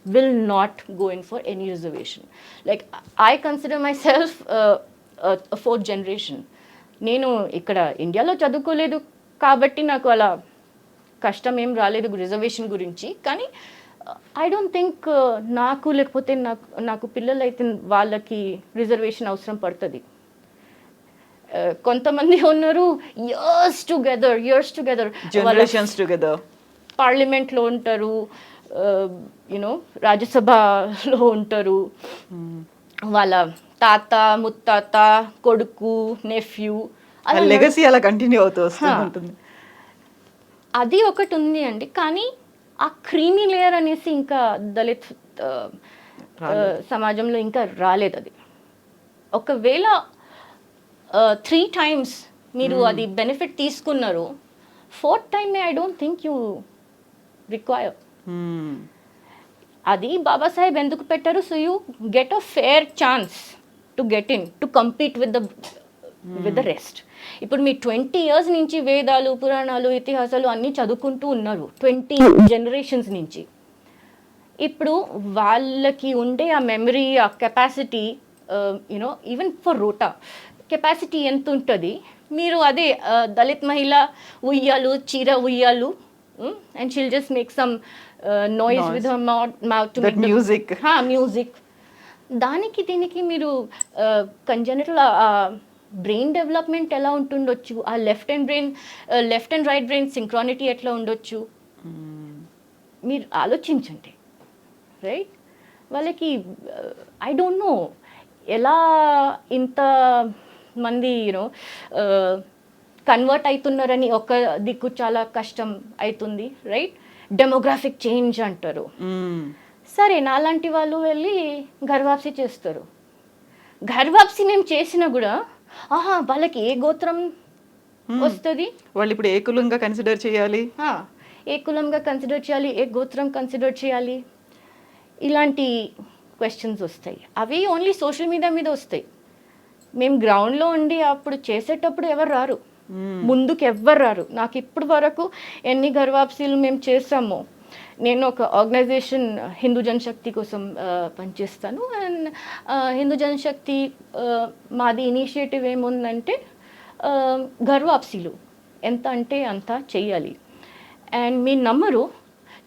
will not go in for any reservation. Like I consider myself a 4th generation. నేను ఇక్కడ ఇండియాలో చదువుకోలేదు కాబట్టి నాకు అలా కష్టం ఏం రాలేదు రిజర్వేషన్ గురించి. కానీ ఐ డోంట్ థింక్ నాకు లేకపోతే నాకు పిల్లలు అయితే వాళ్ళకి రిజర్వేషన్ అవసరం పడుతుంది. కొంతమంది ఉన్నారు ఇయర్స్ టుగెదర్ generations together పార్లమెంట్లో ఉంటారు, రాజ్యసభలో ఉంటారు, వాళ్ళ తాత ముత్తాత కొడుకు నెఫ్యూ లెగసీ అలా కంటిన్యూ అవుతూ ఉంటుంది. అది ఒకటి ఉంది అండి. కానీ ఆ క్రీమీ లేయర్ అనేసి ఇంకా దళిత్ సమాజంలో ఇంకా రాలేదు. అది ఒకవేళ 3 times మీరు అది బెనిఫిట్ తీసుకున్నారు, 4th time I don't think you require. అది బాబాసాహెబ్ ఎందుకు పెట్టారు? So you get a fair chance to get in to compete with the rest. ఇప్పుడు మీ 20 years నుంచి వేదాలు, పురాణాలు, ఇతిహాసాలు అన్నీ చదువుకుంటూ ఉన్నారు 20 generations నుంచి. ఇప్పుడు వాళ్ళకి ఉండే ఆ మెమరీ, ఆ capacity, even for rote capacity ఎంత ఉంటుంది? మీరు అదే దళిత్ మహిళ ఉయ్యాలు, చీర ఉయ్యాలు, and she'll just make some noise with her mouth to make music. దానికి దీనికి మీరు కంజెనిటల్ బ్రెయిన్ డెవలప్మెంట్ ఎలా ఉంటుండొచ్చు, ఆ left and right brain synchronicity ఎట్లా ఉండొచ్చు మీరు ఆలోచించండి. రైట్? వాళ్ళకి ఐ డోంట్ నో ఎలా ఇంత మంది కన్వర్ట్ అవుతున్నారని ఒక దిక్కు చాలా కష్టం అవుతుంది. రైట్? డెమోగ్రాఫిక్ చేంజ్ అంటారు. సరే, నాలాంటి వాళ్ళు వెళ్ళి గర్వాప్సి చేస్తారు. గర్వాప్సి మేము చేసినా కూడా వాళ్ళకి ఏ గోత్రం వస్తుంది? వాళ్ళు ఇప్పుడు ఏ కులంగా కన్సిడర్ చేయాలి, ఏ గోత్రం కన్సిడర్ చేయాలి? ఇలాంటి క్వశ్చన్స్ వస్తాయి. అవి ఓన్లీ సోషల్ మీడియా మీద వస్తాయి. మేము గ్రౌండ్లో ఉండి అప్పుడు చేసేటప్పుడు ఎవరు రారు, ముందుకు ఎవ్వరు రారు. నాకు ఇప్పటి వరకు ఎన్ని గర్వాప్సీలు మేము చేసామో, నేను ఒక ఆర్గనైజేషన్ హిందూ జనశక్తి కోసం పనిచేస్తాను. అండ్ హిందూ జనశక్తి మాది ఇనిషియేటివ్ ఏముందంటే గర్వాప్సీలు ఎంత అంటే అంత చెయ్యాలి. అండ్ మీ నమ్మరు,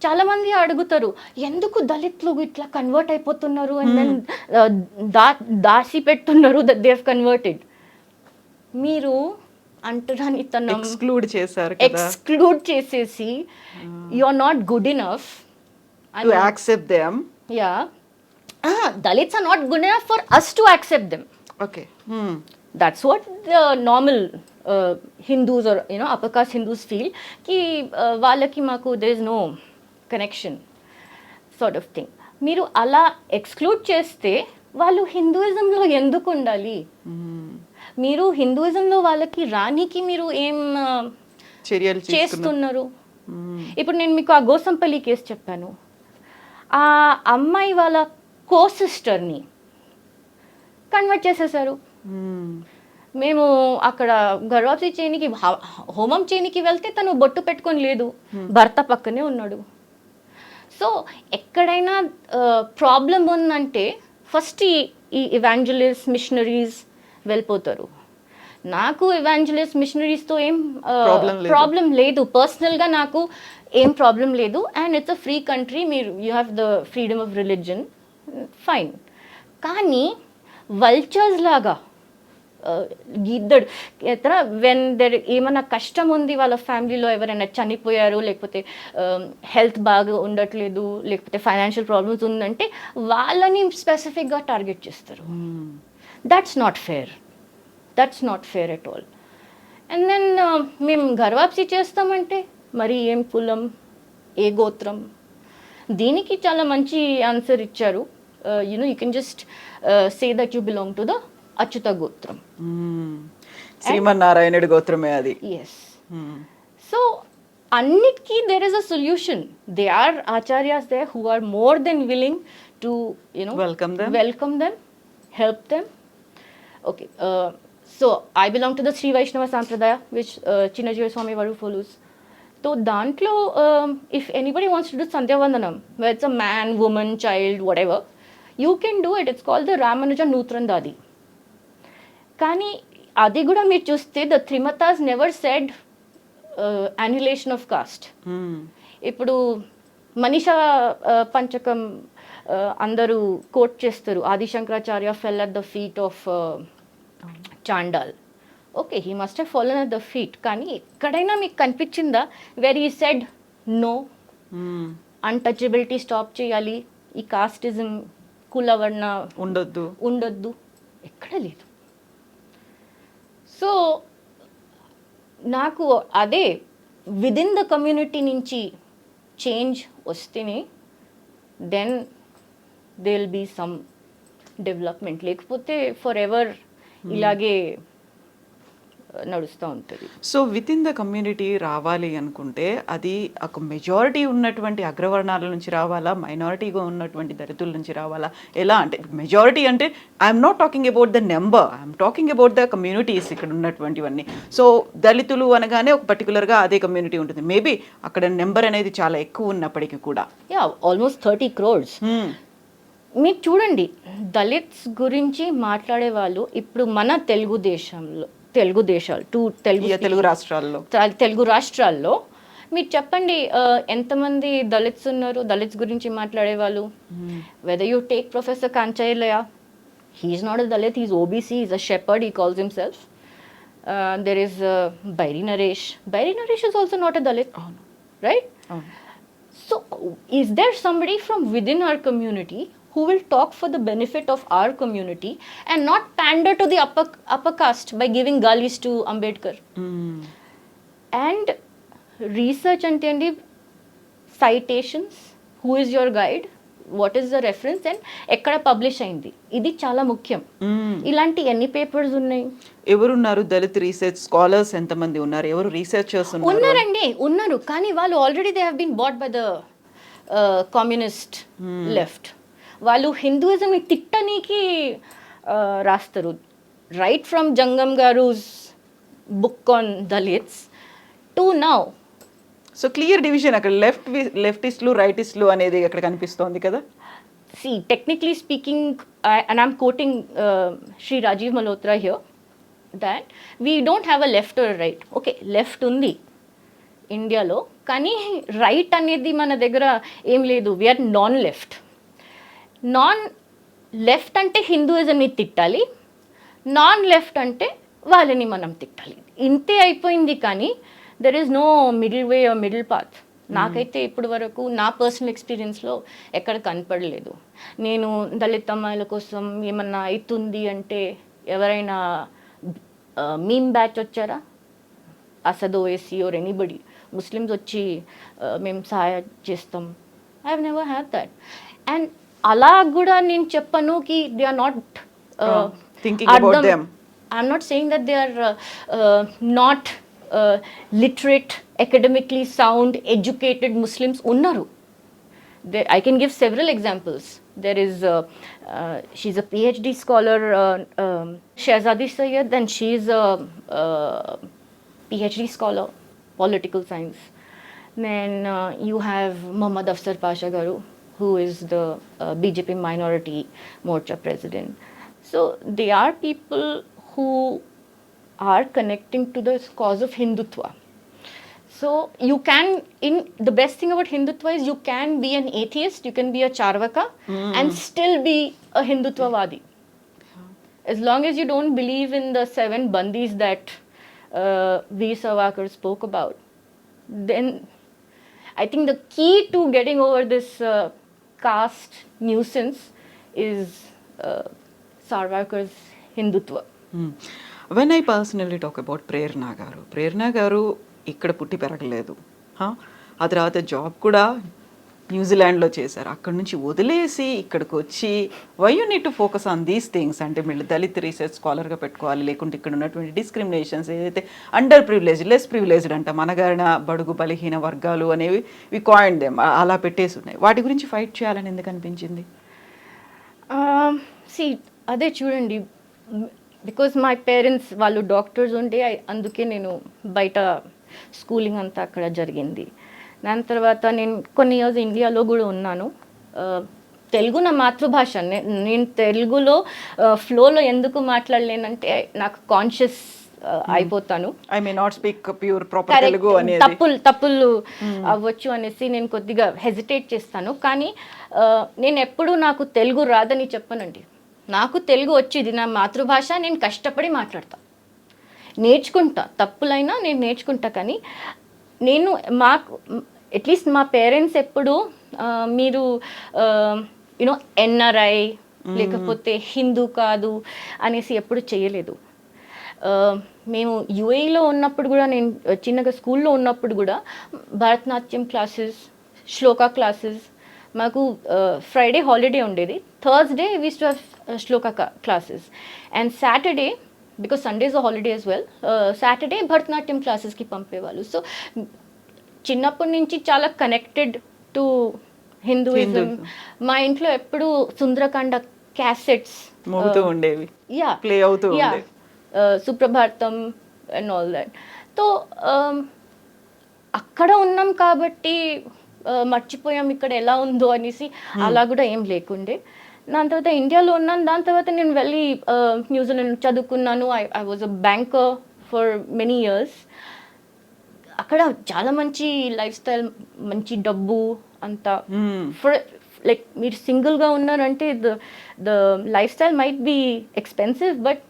చాలామంది అడుగుతారు ఎందుకు దళితులు ఇట్లా కన్వర్ట్ అయిపోతున్నారు అండ్ దెన్ దాసి పెట్టున్నారు, దట్ దే హావ్ కన్వర్టెడ్. మీరు అంటరాని తనం ఎక్స్క్లూడ్ చేశారు, ఎక్స్క్లూడ్ చేసేసి you are not good enough to accept them. Yeah, Dalits are not good enough for us to accept them. Okay, that's what the normal Hindus or upper caste Hindus feel ki వాళ్ళకి మాకు there is no connection sort of thing. మీరు అలా ఎక్స్క్లూడ్ చేస్తే వాళ్ళు హిందూయిజంలో ఎందుకు ఉండాలి? మీరు హిందూయిజంలో వాళ్ళకి రానికి మీరు ఏం చర్యలు చేస్తున్నారు? ఇప్పుడు నేను మీకు ఆ గోసంపల్లి కేసు చెప్పాను. ఆ అమ్మాయి వాళ్ళ కో సిస్టర్ని కన్వర్ట్ చేసేసారు. మేము అక్కడ గర్వాప్సీ చేయనికి, హోమం చేయనికి వెళ్తే తను బొట్టు పెట్టుకొని లేదు, భర్త పక్కనే ఉన్నాడు. సో ఎక్కడైనా ప్రాబ్లం ఉందంటే ఫస్ట్ ఈ ఇవాంజలిస్ట్ మిషనరీస్ వెళ్ళిపోతారు. నాకు ఇవాంజలిస్ట్ మిషనరీస్తో ఏం ప్రాబ్లం లేదు, పర్సనల్గా నాకు ఏం ప్రాబ్లం లేదు. And it's a free country, మీరు you have the freedom of religion, fine. కానీ వల్చర్స్ లాగా గిద్దడు ఎత్తన వెన్ దెర్ ఏమైనా కష్టం ఉంది, వాళ్ళ ఫ్యామిలీలో ఎవరైనా చనిపోయారు, లేకపోతే హెల్త్ బాగా ఉండట్లేదు, లేకపోతే ఫైనాన్షియల్ ప్రాబ్లమ్స్ ఉందంటే వాళ్ళని స్పెసిఫిక్గా టార్గెట్ చేస్తారు. That's not fair, that's not fair at all. And then మేము గర్వాప్సీ చేస్తామంటే మరి ఏం కులం, ఏ గోత్రం? దీనికి చాలా మంచి ఆన్సర్ ఇచ్చారు. You can just say that you belong to the Achyuta గోత్రం, శ్రీమన్నారాయణుడి గోత్రమే అది. ఎస్. సో అన్నిటికీ there is a solution. They are acharyas there who are more than willing to welcome them, help them. Okay, so I belong to the Sri Vaishnava Sampradaya, which Chinnajira Swami Varu follows. So dantlo if anybody wants to do Sandhya Vandanam, whether it's a man, woman, child, whatever, you can do it. It's called the Ramanuja Nutrandadi. కానీ అది కూడా మీరు చూస్తే ద త్రిమతాస్ never said annulation of caste. ఇప్పుడు మనీషా పంచకం అందరూ కోట్ చేస్తారు, Adishankaracharya fell at the feet of chandal. Okay, he must have fallen at the feet. కానీ ఎక్కడైనా మీకు కనిపించిందా where he said no, untouchability stop చేయాలి, ఈ కాస్టిజం కులవర్ణ ఉండొద్దు, ఎక్కడ లేదు. సో నాకు అదే విదిన్ ద కమ్యూనిటీ నుంచి చేంజ్ వస్తేనే then they will be some development, లేకపోతే ఫర్ ఎవర్ ఇలాగే నడుస్తూ ఉంటుంది. So within the community రావాలి అనుకుంటే అది ఒక మెజారిటీ ఉన్నటువంటి అగ్రవర్ణాల నుంచి రావాలా, మైనారిటీగా ఉన్నటువంటి దళితుల నుంచి రావాలా, ఎలా అంటే మెజారిటీ అంటే I'm not talking about the number, I'm talking about the communities ఇక్కడ ఉన్నటువంటివన్నీ. సో దళితులు అనగానే ఒక పర్టికులర్గా అదే కమ్యూనిటీ ఉంటుంది, మేబీ అక్కడ నెంబర్ అనేది చాలా ఎక్కువ ఉన్నప్పటికీ కూడా. Yeah, almost 30 crores. మీరు చూడండి, దళిత్స్ గురించి మాట్లాడే వాళ్ళు ఇప్పుడు మన తెలుగు రాష్ట్రాల్లో మీరు చెప్పండి ఎంతమంది దళిత్స్ ఉన్నారు, దళిత్స్ గురించి మాట్లాడే వాళ్ళు? Whether you take professor Kancha Ilaiah, he's not a Dalit, he's OBC, he's a shepherd, he calls himself. There is Bairi Naresh is also not a Dalit, right? So is there somebody from within our community who will talk for the benefit of our community and not pander to the upper caste by giving galis to Ambedkar? And research ante citations, who is your guide, what is the reference, and ఎక్కడ పబ్లిష్ అయింది, ఇది చాలా ముఖ్యం. ఇలాంటి ఎన్ని పేపర్స్ ఉన్నాయి? ఎవరున్నారు దళిత్ రీసెర్చ్ స్కాలర్స్? ఎంతమంది ఉన్నారు? ఎవరు రీసెర్చర్స్ ఉన్నారు, కానీ వాళ్ళు already they have been bought by the communist left. వాళ్ళు హిందూయిజంని తిట్టనీకి రాస్తారు right from Jangam Garu's book on Dalits to now. So clear division అక్కడ లెఫ్టిస్టులు రైటిస్టులు అనేది అక్కడ కనిపిస్తోంది కదా. See, technically speaking, and I'm quoting Sri Rajiv Malhotra here, that we don't have a left or a right. Okay, left undi ఇండియాలో, కానీ రైట్ అనేది మన దగ్గర ఏం లేదు. We're non left. Non left అంటే హిందూయిజంని తిట్టాలి, నాన్ లెఫ్ట్ అంటే వాళ్ళని మనం తిట్టాలి. ఇంతే అయిపోయింది. కానీ there is no middle way or middle path. నాకైతే ఇప్పటి వరకు నా పర్సనల్ ఎక్స్పీరియన్స్లో ఎక్కడ కనపడలేదు. నేను దళిత అమ్మాయిల కోసం ఏమన్నా అవుతుంది అంటే ఎవరైనా మీమ్ బ్యాచ్ వచ్చారా? Asad Owaisi or anybody Muslims వచ్చి మేము సహాయం చేస్తాం. I have never had that. And అలా కూడా నేను చెప్పను కి they are not thinking about them. I'm not saying that they are not literate, academically sound, educated Muslims unnaru. I can give several examples. There is she's a PhD scholar, Shehzadi Sayyed, and she's a PhD scholar, political science. Then you have Muhammad Afsar Pasha Garu, who is the BJP minority Morcha president. So they are people who are connecting to the cause of Hindutva. So you can, the best thing about Hindutva is you can be an atheist, you can be a Charvaka and still be a Hindutvavadi. As long as you don't believe in the 7 bandis that Veer Savarkar spoke about, then I think the key to getting over this caste nuisance is Savarkar's Hindutva. When I personally talk about Prerana గారు ఇక్కడ పుట్టి పెరగలేదు. ఆ తర్వాత జాబ్ కూడా న్యూజిలాండ్లో చేశారు. అక్కడ నుంచి వదిలేసి ఇక్కడికి వచ్చి why you need to focus on these things అంటే మీరు దళిత్ రీసెర్చ్ స్కాలర్గా పెట్టుకోవాలి, లేకుంటే ఇక్కడ ఉన్నటువంటి డిస్క్రిమినేషన్స్ ఏదైతే అండర్ ప్రివిలేజ్ లెస్ ప్రివిలేజ్డ్ అంట మనగారిన బడుగు బలహీన వర్గాలు అనేవి వి కాయిన్ దెమ్ అలా పెట్టేసి ఉన్నాయి. వాటి గురించి ఫైట్ చేయాలని ఎందుకు అనిపించింది? అదే చూడండి, బికాజ్ మై పేరెంట్స్ వాళ్ళు డాక్టర్స్ ఉంటే అందుకే నేను బయట స్కూలింగ్ అంతా అక్కడ జరిగింది. దాని తర్వాత నేను కొన్ని ఇయర్స్ ఇండియాలో కూడా ఉన్నాను. తెలుగు నా మాతృభాష. నేను తెలుగులో ఫ్లోలో ఎందుకు మాట్లాడలేనంటే నాకు కాన్షియస్ అయిపోతాను. I may not speak pure proper Telugu అనేది తప్పులు అవ్వచ్చు అనేసి నేను కొద్దిగా హెజిటేట్ చేస్తాను. కానీ నేను ఎప్పుడూ నాకు తెలుగు రాదని చెప్పనండి. నాకు తెలుగు వచ్చింది, నా మాతృభాష. నేను కష్టపడి మాట్లాడతా, నేర్చుకుంటా, తప్పులైనా నేను నేర్చుకుంటా. కానీ నేను మాకు అట్లీస్ట్ మా పేరెంట్స్ ఎప్పుడు మీరు యూనో ఎన్ఆర్ఐ లేకపోతే హిందూ కాదు అనేసి ఎప్పుడు చేయలేదు. మేము యుఏఈలో ఉన్నప్పుడు కూడా, నేను చిన్నగా స్కూల్లో ఉన్నప్పుడు కూడా భరతనాట్యం క్లాసెస్, శ్లోకా క్లాసెస్, మాకు ఫ్రైడే హాలిడే ఉండేది. Thursday we to have shloka classes and Saturday, because Sunday is a holiday as well, Saturday Bharatanatyam క్లాసెస్కి పంపేవాళ్ళు. సో చిన్నప్పటి నుంచి చాలా కనెక్టెడ్ టు హిందూయిజం. మా ఇంట్లో ఎప్పుడు సుందరకాండ క్యాసెట్స్ మోగుతూ ఉండేవి, ప్లే అవుతూ ఉండేవి, సుప్రభాతం అండ్ ఆల్ దట్. సో అక్కడ ఉన్నాం కాబట్టి మర్చిపోయాం ఇక్కడ ఎలా ఉందో అనేసి అలా కూడా ఏం లేకుండే. దాని తర్వాత ఇండియాలో ఉన్నాను. దాని తర్వాత నేను వెళ్ళి న్యూజిలాండ్ చదువుకున్నాను. I was a banker for many years. అక్కడ చాలా మంచి లైఫ్ స్టైల్, మంచి డబ్బు అంతా. ఫర్ లైక్ మీరు సింగిల్గా ఉన్నారంటే the lifestyle might be expensive, but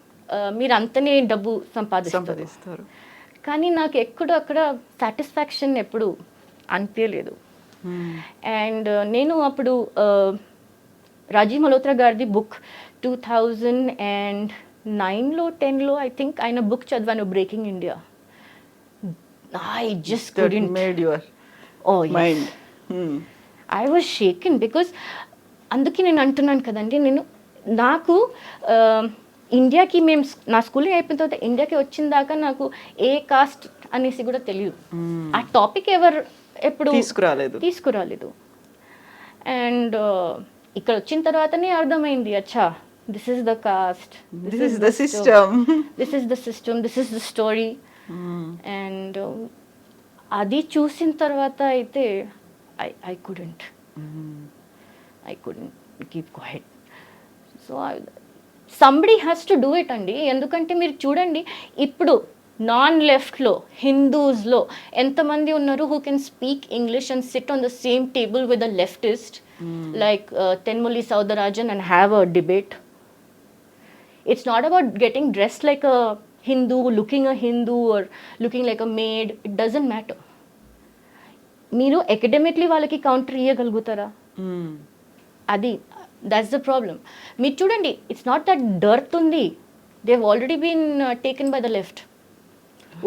మీరు అంతనే డబ్బు సంపాదిస్తారు. కానీ నాకు అక్కడ సాటిస్ఫాక్షన్ ఎప్పుడు అనిపించలేదు. అండ్ నేను అప్పుడు రాజీవ్ మల్హోత్రా గారిది బుక్ 2009లో 10లో ఐ థింక్ ఆయన బుక్ చదివాను, breaking India. I just couldn't. Made your mind. I was shaken because అందుకే నేను అంటున్నాను కదండి, నాకు ఇండియాకి మేము నా స్కూలింగ్ అయిపోయిన తర్వాత ఇండియాకి వచ్చిన దాకా నాకు ఏ కాస్ట్ అనేసి కూడా తెలియదు. ఆ టాపిక్ ఎప్పుడు తీసుకురాలేదు. అండ్ ఇక్కడ వచ్చిన తర్వాతనే అర్థమైంది, అచ్చా this is the caste, This is the system. this is the system, this is the story. And అది చూసిన తర్వాత అయితే I couldn't. I couldn't keep quiet. So somebody has to do it అండి. ఎందుకంటే మీరు చూడండి ఇప్పుడు నాన్ లెఫ్ట్లో హిందూస్లో ఎంతమంది ఉన్నారు who can speak English and sit on the same table with a leftist like Thenmozhi Soundararajan and have a debate. It's not about getting dressed like a Hindu, looking a Hindu or looking like a maid. It doesn't matter. మీరు అకాడమిక్లీ వాళ్ళకి కౌంటర్ ఇవ్వగలుగుతారా? అది దట్స్ ద ప్రాబ్లమ్. మీరు చూడండి ఇట్స్ నాట్ దట్ డర్త్ ఉంది, they have already been taken by the left.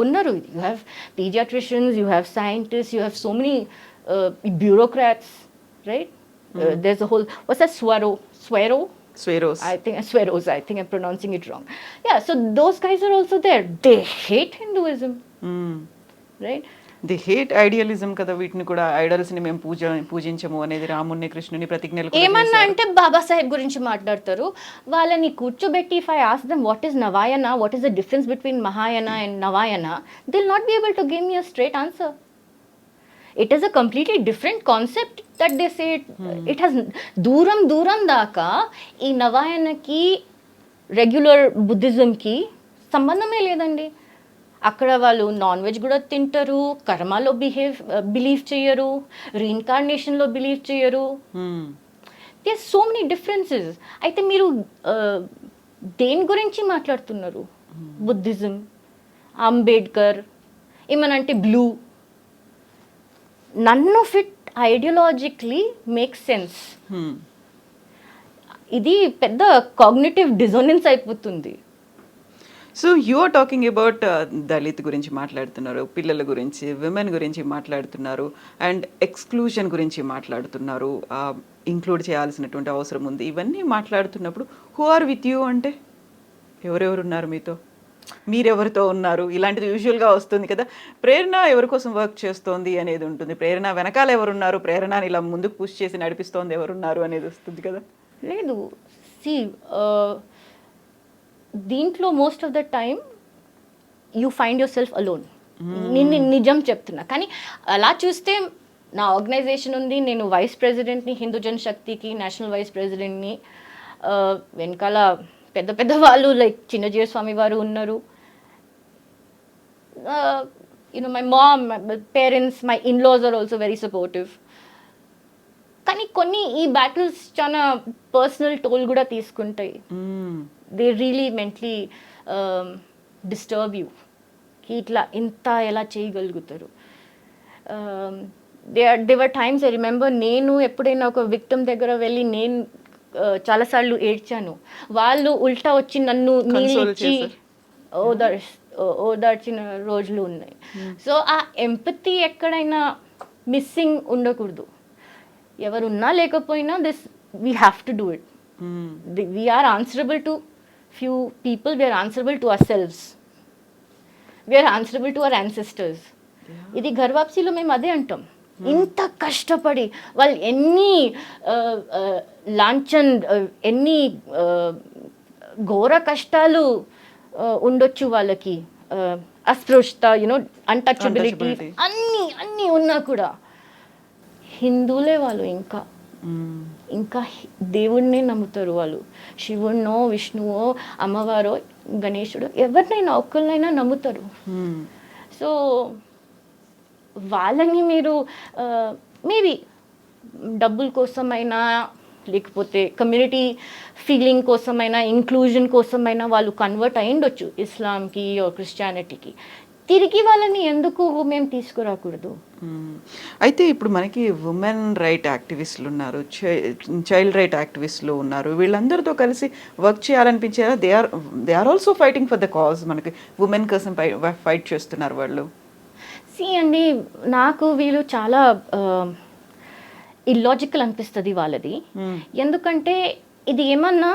ఉన్నారు. You have paediatricians, you have scientist, you have so many bureaucrats, right? There's a whole what's that Sweros. I think I'm pronouncing it wrong. Yeah, so those guys are also there. They hate Hinduism, right? The hate idealism కదా, వీటిని కూడా ఐడల్స్ ని మేము పూజించము అనేది రాముని కృష్ణుని ప్రతిజ్ఞలు ఏమన్నా అంటే బాబాసాహెబ్ గురించి మాట్లాడతారు. వాళ్ళని కూర్చోబెట్టి if I ask them what is Navayana, what is the difference between Mahayana and Navayana, they will not be able to give me a straight answer. It is a completely different concept that they say. It has దూరం దాకా ఈ నవాయనకి రెగ్యులర్ బుద్ధిజంకి సంబంధమే లేదండి. అక్కడ వాళ్ళు నాన్ వెజ్ కూడా తింటారు, కర్మలో బిలీవ్ చేయరు, రీఇన్కార్నేషన్లో బిలీవ్ చేయరు. There so many differences. అయితే మీరు దేని గురించి మాట్లాడుతున్నారు? బుద్ధిజం, అంబేద్కర్, ఏమనంటే blue, none of it ideologically makes sense. ఇది పెద్ద కాగ్నిటివ్ డిజోనెన్స్ అయిపోతుంది. So you are talking about Dalit గురించి మాట్లాడుతున్నారు, పిల్లల గురించి, విమెన్ గురించి మాట్లాడుతున్నారు, అండ్ ఎక్స్క్లూజన్ గురించి మాట్లాడుతున్నారు, ఇంక్లూడ్ చేయాల్సినటువంటి అవసరం ఉంది. ఇవన్నీ మాట్లాడుతున్నప్పుడు హూ ఆర్ విత్ యూ అంటే ఎవరెవరు ఉన్నారు మీతో, మీరెవరితో ఉన్నారు? ఇలాంటిది యూజువల్గా వస్తుంది కదా, ప్రేరణ ఎవరి కోసం వర్క్ చేస్తోంది అనేది ఉంటుంది, ప్రేరణ వెనకాల ఎవరున్నారు, ప్రేరణని ఇలా ముందుకు పుష్ చేసి నడిపిస్తోంది ఎవరున్నారు అనేది వస్తుంది కదా. లేదు, సి దీంట్లో most of the time you find your self alone. నేను నిజం చెప్తున్నా. కానీ అలా చూస్తే నా ఆర్గనైజేషన్ ఉంది, నేను వైస్ ప్రెసిడెంట్ని, హిందూ జనశక్తికి నేషనల్ వైస్ ప్రెసిడెంట్ని. వెనకాల పెద్ద వాళ్ళు లైక్ చిన్నజీవ స్వామి వారు ఉన్నారు. My mom, my parents, my in-laws are also very supportive. కానీ కొన్ని ఈ బ్యాటిల్స్ చాలా పర్సనల్ టోల్ కూడా తీసుకుంటాయి. They really mentally disturb you. ఇట్లా ఇంత ఎలా చేయగలుగుతారు? దేవర్ టైమ్స్ ఐ రిమెంబర్, నేను ఎప్పుడైనా ఒక విక్టిమ్ దగ్గర వెళ్ళి నేను చాలాసార్లు ఏడ్చాను. వాళ్ళు ఉల్టా వచ్చి నన్ను నీళ్ళిచ్చి ఓదార్చిన రోజులు ఉన్నాయి. సో ఆ ఎంపతి ఎక్కడైనా మిస్సింగ్ ఉండకూడదు. ఎవరున్నా లేకపోయినా this we have to do it. We are answerable to few people, we are answerable to ourselves, we are answerable to our ancestors. ఇది ఘర్వాప్సీలో మేము అదే అంటాం. ఇంత కష్టపడి వాళ్ళు ఎన్ని లాంఛన్, ఎన్ని ఘోర కష్టాలు ఉండొచ్చు వాళ్ళకి, అస్పృశ్యత, అన్టచబిలిటీ అన్నీ ఉన్నా కూడా హిందువులే వాళ్ళు ఇంకా దేవుడినే నమ్ముతారు. వాళ్ళు శివుడినో, విష్ణువో, అమ్మవారో, గణేశుడు, ఎవరినైనా ఒక్కరినైనా నమ్ముతారు. సో వాళ్ళని మీరు మేబీ డబ్బుల కోసమైనా, లేకపోతే కమ్యూనిటీ ఫీలింగ్ కోసమైనా, ఇంక్లూజన్ కోసమైనా వాళ్ళు కన్వర్ట్ అయ్యిండొచ్చు ఇస్లాంకి క్రిస్టియానిటీకి. తిరిగి వాళ్ళని ఎందుకు మేము తీసుకురాకూడదు? అయితే ఇప్పుడు మనకి ఉమెన్ రైట్ యాక్టివిస్టులు ఉన్నారు, చైల్డ్ రైట్ యాక్టివిస్టులు ఉన్నారు. వీళ్ళందరితో కలిసి వర్క్ చేయాలనిపించేదా? They are also fighting for the cause. మనకి ఉమెన్ కోసం ఫైట్ చేస్తున్నారు వాళ్ళు. అండి, నాకు వీళ్ళు చాలా ఇల్లాజికల్ అనిపిస్తుంది వాళ్ళది. ఎందుకంటే ఇది ఏమన్నా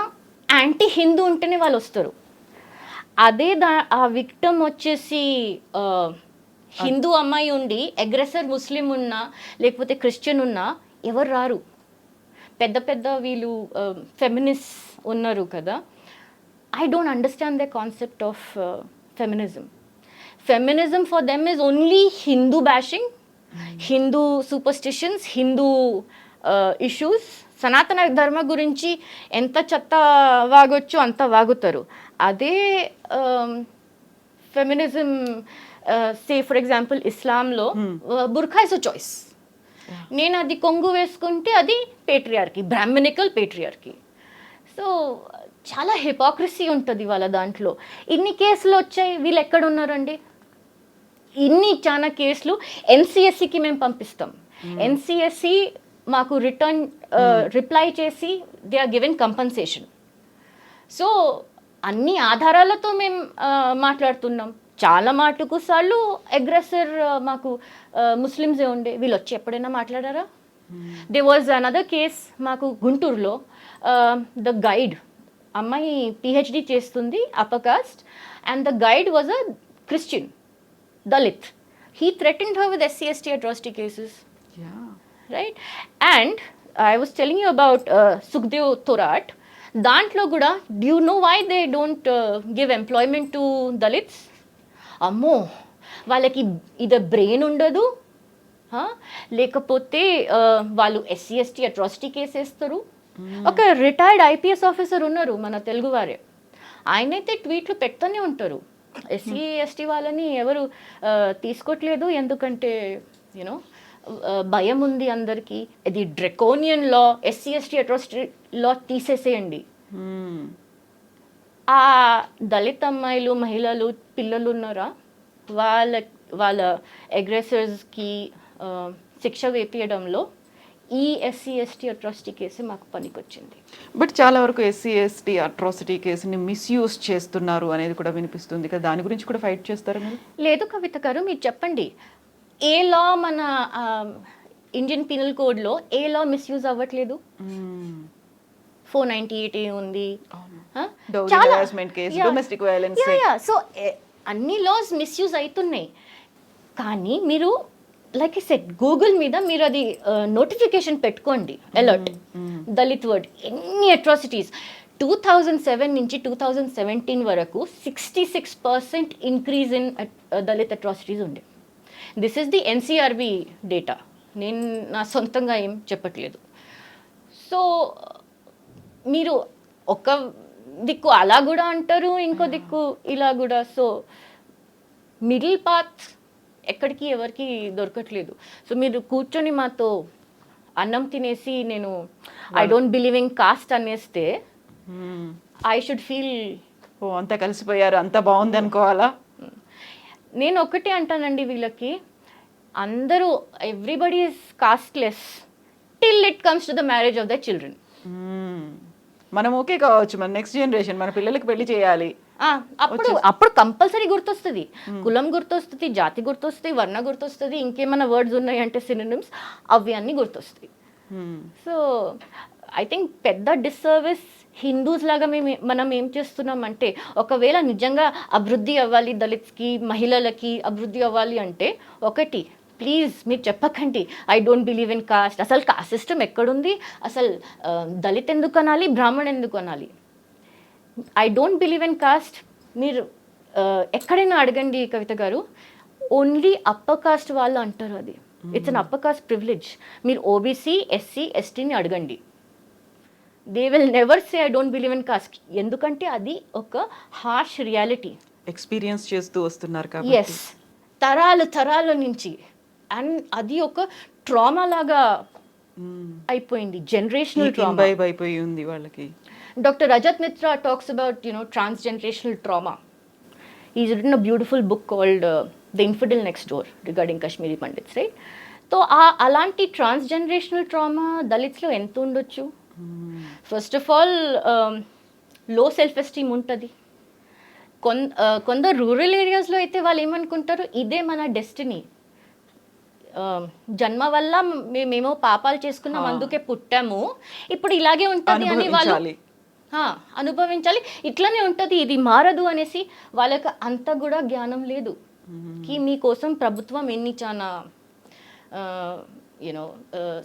యాంటీ హిందూ ఉంటేనే వాళ్ళు వస్తారు. అదే ఆ విక్టమ్ వచ్చేసి హిందూ అమ్మాయి ఉండి అగ్రెసర్ ముస్లిం ఉన్నా లేకపోతే క్రిస్టియన్ ఉన్నా ఎవరు రారు. పెద్ద పెద్ద వీళ్ళు ఫెమినిస్ట్ ఉన్నారు కదా, I don't understand the concept of feminism. Feminism for them is only Hindu bashing, Hindu superstitions, Hindu issues. సనాతన ధర్మ గురించి ఎంత చెత్త వాగొచ్చు అంత వాగుతారు. అదే ఫెమినిజం సే ఫర్ ఎగ్జాంపుల్ ఇస్లాంలో బుర్ఖా ఇస్ అ చాయిస్. నేను అది కొంగు వేసుకుంటే అది పేట్రియార్కీ, బ్రాహ్మణికల్ పేట్రియార్కీ. సో చాలా హిపోక్రసీ ఉంటుంది వాళ్ళ దాంట్లో. ఇన్ని కేసులు వచ్చాయి, వీళ్ళు ఎక్కడ ఉన్నారండి? చాలా కేసులు ఎన్సిఎస్సికి మేము పంపిస్తాం. ఎన్సిఎస్సి మాకు రిప్లై చేసి they are given compensation. So అన్ని ఆధారాలతో మేము మాట్లాడుతున్నాం. చాలా మాటకు సార్లు అగ్రెసర్ మాకు ముస్లిమ్సే ఉండే, వీళ్ళు వచ్చి ఎప్పుడైనా మాట్లాడారా? దే వాజ్ అనదర్ కేస్ మాకు గుంటూరులో, ద గైడ్ అమ్మాయి పిహెచ్డి చేస్తుంది, upper caste, and the guide was a Christian Dalit. He threatened her with SC/ST atrocity cases. Right. And I was telling you about Sukhadeo Thorat. దాంట్లో కూడా do you know why they don't give employment to Dalits? అమ్మో, వాళ్ళకి ఇది బ్రెయిన్ ఉండదు, లేకపోతే వాళ్ళు SC/ST atrocity కేసు వేస్తారు. ఒక రిటైర్డ్ IPS ఆఫీసర్ ఉన్నారు మన తెలుగు వారే, ఆయనైతే ట్వీట్లు పెడుతూనే ఉంటారు, SC/ST వాళ్ళని ఎవరు తీసుకోవట్లేదు ఎందుకంటే యూనో భయం ఉంది అందరికీ. ఇది డ్రెకోనియన్ లా, SC/ST atrocity లా తీసేసేయండి. ఆ దళిత అమ్మాయిలు, మహిళలు, పిల్లలు ఉన్నారా, వాళ్ళ అగ్రెసర్స్కి శిక్ష వేపించడంలో ఈ SC/ST atrocity కేసు మాకు పనికొచ్చింది. బట్ చాలా వరకు SC/ST atrocity కేసుని మిస్యూజ్ చేస్తున్నారు అనేది కూడా వినిపిస్తుంది కదా, దాని గురించి కూడా ఫైట్ చేస్తారా మీరు? లేదు కవిత గారు, మీరు చెప్పండి, ఏ లా మన ఇండియన్ పీనల్ కోడ్లో ఏ లా మిస్యూజ్ అవ్వట్లేదు? 498A ఉంది, డొమెస్టిక్ వైలెన్స్. సో అన్ని లాస్ మిస్యూజ్ అవుతున్నాయి. కానీ మీరు లైక్ ఐ సెడ్, గూగుల్ మీద మీరు అది నోటిఫికేషన్ పెట్టుకోండి, అలర్ట్ దళిత్ వర్డ్, ఎన్ని అట్రాసిటీస్. 2007 నుంచి 2017 వరకు 66% ఇంక్రీజ్ ఇన్ దళిత్ అట్రాసిటీస్ ఉండే. This is the NCRB data, నేను నా సొంతంగా ఏం చెప్పట్లేదు. సో మీరు ఒక దిక్కు అలా కూడా అంటారు, ఇంకో దిక్కు ఇలా కూడా. సో మిడిల్ పాత్ ఎక్కడికి ఎవరికి దొరకట్లేదు. సో మీరు కూర్చొని మాతో అన్నం తినేసి నేను I don't believe in caste అనేస్తే ఐ షుడ్ ఫీల్ ఓ అంతా కలిసిపోయారు, అంతా బాగుంది అనుకోవాలా? నేను ఒకటే అంటానండి వీళ్ళకి, అందరూ everybody is costless till it comes to the marriage of the children. మనం ఓకే కావచ్చు, మన నెక్స్ట్ జనరేషన్, మన పిల్లలకి పెళ్లి చేయాలి, అప్పుడు కంపల్సరీ గుర్తొస్తుంది, కులం గుర్తొస్తుంది, జాతి గుర్తొస్తుంది, వర్ణ గుర్తొస్తుంది, ఇంకేమైనా వర్డ్స్ ఉన్నాయి అంటే సినోనిమ్స్, అవి అన్నీ గుర్తొస్తాయి. సో ఐ థింక్ పెద్ద డిస్సర్వీస్ హిందూస్ లాగా మనం ఏం చేస్తున్నామంటే, ఒకవేళ నిజంగా అభివృద్ధి అవ్వాలి, దళిత్స్కి, మహిళలకి అభివృద్ధి అవ్వాలి అంటే, ఒకటి ప్లీజ్ మీరు చెప్పకండి I don't believe in cost. అసలు కాస్ట్ సిస్టమ్ ఎక్కడుంది? అసలు దళిత్ ఎందుకు అనాలి, బ్రాహ్మణ్ ఎందుకు అనాలి? I don't believe in cost మీరు ఎక్కడైనా అడగండి కవిత గారు, ఓన్లీ అప్పర్ కాస్ట్ వాళ్ళు అంటారు అది. It's an upper cost privilege. మీరు OBC, SC, STని అడగండి, they will never say I don't believe in cost. ఎందుకంటే అది ఒక హార్ష్ రియాలిటీ, ఎక్స్పీరియన్స్ చేస్తూ వస్తున్నారు కాబట్టి. ఎస్, తరాల నుంచి. అండ్ అది ఒక ట్రామా లాగా అయిపోయింది, జనరేషనల్ ట్రామా అయిపోయి ఉంది వాళ్ళకి. Dr. Rajat Mitra talks about, transgenerational trauma. He's written a beautiful book called The Infidel Next Door regarding Kashmiri Pandits, right? So, అలాంటి transgenerational trauma దళిత్స్లో ఎంత ఉండొచ్చు? ఫస్ట్ ఆఫ్ ఆల్ లో సెల్ఫ్ ఎస్టీమ్ ఉంటుంది. కొందరు రూరల్ ఏరియాస్లో అయితే వాళ్ళు ఏమనుకుంటారు, ఇదే మన డెస్టినీ, జన్మ వల్ల మేమేమో పాపాలు చేసుకున్నాం, అందుకే పుట్టాము, ఇప్పుడు ఇలాగే ఉంటుంది అని వాళ్ళు అనుభవించాలి, ఇట్లనే ఉంటుంది, ఇది మారదు అనేసి వాళ్ళకి అంత కూడా జ్ఞానం లేదు. మీకోసం ప్రభుత్వం ఎన్ని చాలా యూనో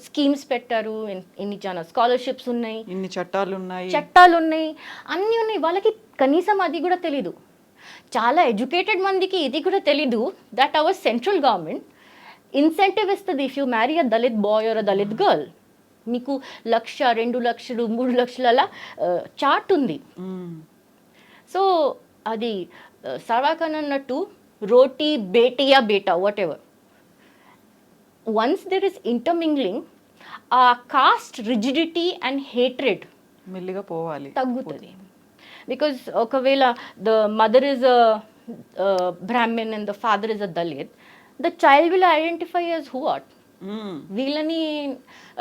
స్కీమ్స్ పెట్టారు, ఇన్ని చాలా స్కాలర్షిప్స్ ఉన్నాయి, ఇన్ని చట్టాలు ఉన్నాయి, అన్నీ ఉన్నాయి. వాళ్ళకి కనీసం అది కూడా తెలీదు. చాలా ఎడ్యుకేటెడ్ మందికి ఇది కూడా తెలీదు that our central government incentive ఇస్తుంది. If you marry a Dalit boy or a Dalit girl, మీకు 1,00,000, 2,00,000, 3,00,000 అలా చార్ట్ ఉంది. సో అది సర్వాఖాన్ అన్నట్టు రోటీ బేటియా బేటా whatever, once there is intermingling, ఆ కాస్ట్ రిజిడిటీ అండ్ హేట్రెడ్ మెల్లిగా పోవాలి, తగ్గుతుంది. బికాజ్ ఒకవేళ the mother is a Brahmin and the father is a Dalit, the child will identify as who what. వీళ్ళని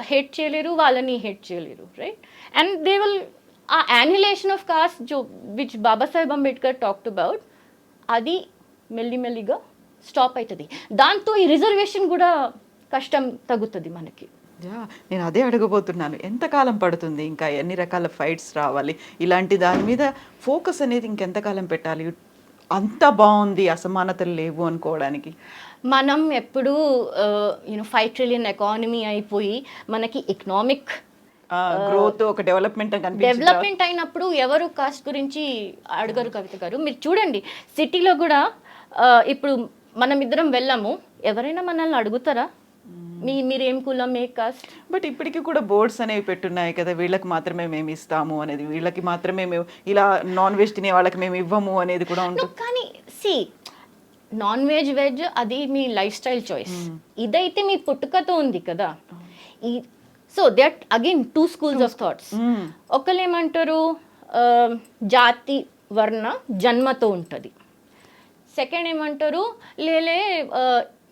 హేట్ చేయలేరు, వాళ్ళని హేట్ చేయలేరు, right? And they will uh annulation of caste జో which Babasaheb Ambedkar talked about, అది మెల్లిమెల్లిగా స్టాప్ అవుతుంది. దాంతో ఈ రిజర్వేషన్ కూడా కష్టం తగ్గుతుంది మనకి. నేను అదే అడగబోతున్నాను, ఎంతకాలం పడుతుంది ఇంకా, ఎన్ని రకాల ఫైట్స్ రావాలి, ఇలాంటి దాని మీద ఫోకస్ అనేది ఇంకెంతకాలం పెట్టాలి, అంత బాగుంది అసమానతలు లేవు అనుకోవడానికి? మనం ఎప్పుడు 5 ట్రిలియన్ ఎకానమీ అయిపోయి మనకి ఎకనామిక్ గ్రోత్, ఒక డెవలప్మెంట్ అయినప్పుడు ఎవరు కాస్ట్ గురించి అడగరు. కవిత గారు, మీరు చూడండి సిటీలో కూడా ఇప్పుడు మనం ఇద్దరం వెళ్ళాము, ఎవరైనా మనల్ని అడుగుతారా మీరేం కులం, ఏ కాస్ట్? బట్ ఇప్పటికీ కూడా బోర్డ్స్ అనేవి పెట్టున్నాయి కదా, వీళ్ళకి మాత్రమే మేము ఇస్తాము అనేది, వీళ్ళకి మాత్రమే మేము ఇలా నాన్ వెజ్ తినే వాళ్ళకి మేము ఇవ్వము అనేది కూడా ఉంటుంది. కానీ సి, నాన్ వెజ్ వెజ్ అది మీ లైఫ్ స్టైల్ చాయిస్, ఇదైతే మీ పుట్టుకతో ఉంది కదా. So that again 2 schools of thoughts. ఒకళ్ళు ఏమంటారు జాతి వర్ణ జన్మతో ఉంటుంది, సెకండ్ ఏమంటారు లేలే